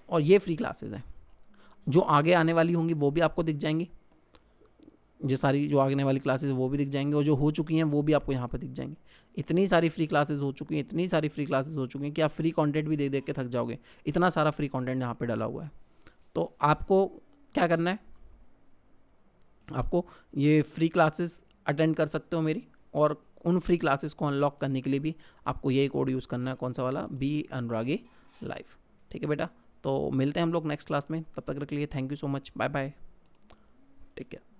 और ये फ्री क्लासेस हैं, जो आगे आने वाली होंगी वो भी आपको दिख जाएंगी। ये सारी जो आने वाली क्लासेस वो भी दिख जाएंगी, और जो हो चुकी हैं वो भी आपको यहाँ पर दिख जाएंगी। इतनी सारी फ्री क्लासेस हो चुकी हैं, इतनी सारी फ्री क्लासेस हो चुकी हैं कि आप फ्री कंटेंट भी देख देख के थक जाओगे। इतना सारा फ्री कंटेंट यहाँ पे डाला हुआ है। तो आपको क्या करना है, आपको ये फ्री क्लासेस अटेंड कर सकते हो मेरी, और उन फ्री क्लासेस को अनलॉक करने के लिए भी आपको यही कोड यूज़ करना है। कौन सा वाला? बी अनुरागी लाइव। ठीक है बेटा, तो मिलते हैं हम लोग नेक्स्ट क्लास में। तब तक के लिए thank you so much, bye bye, take care.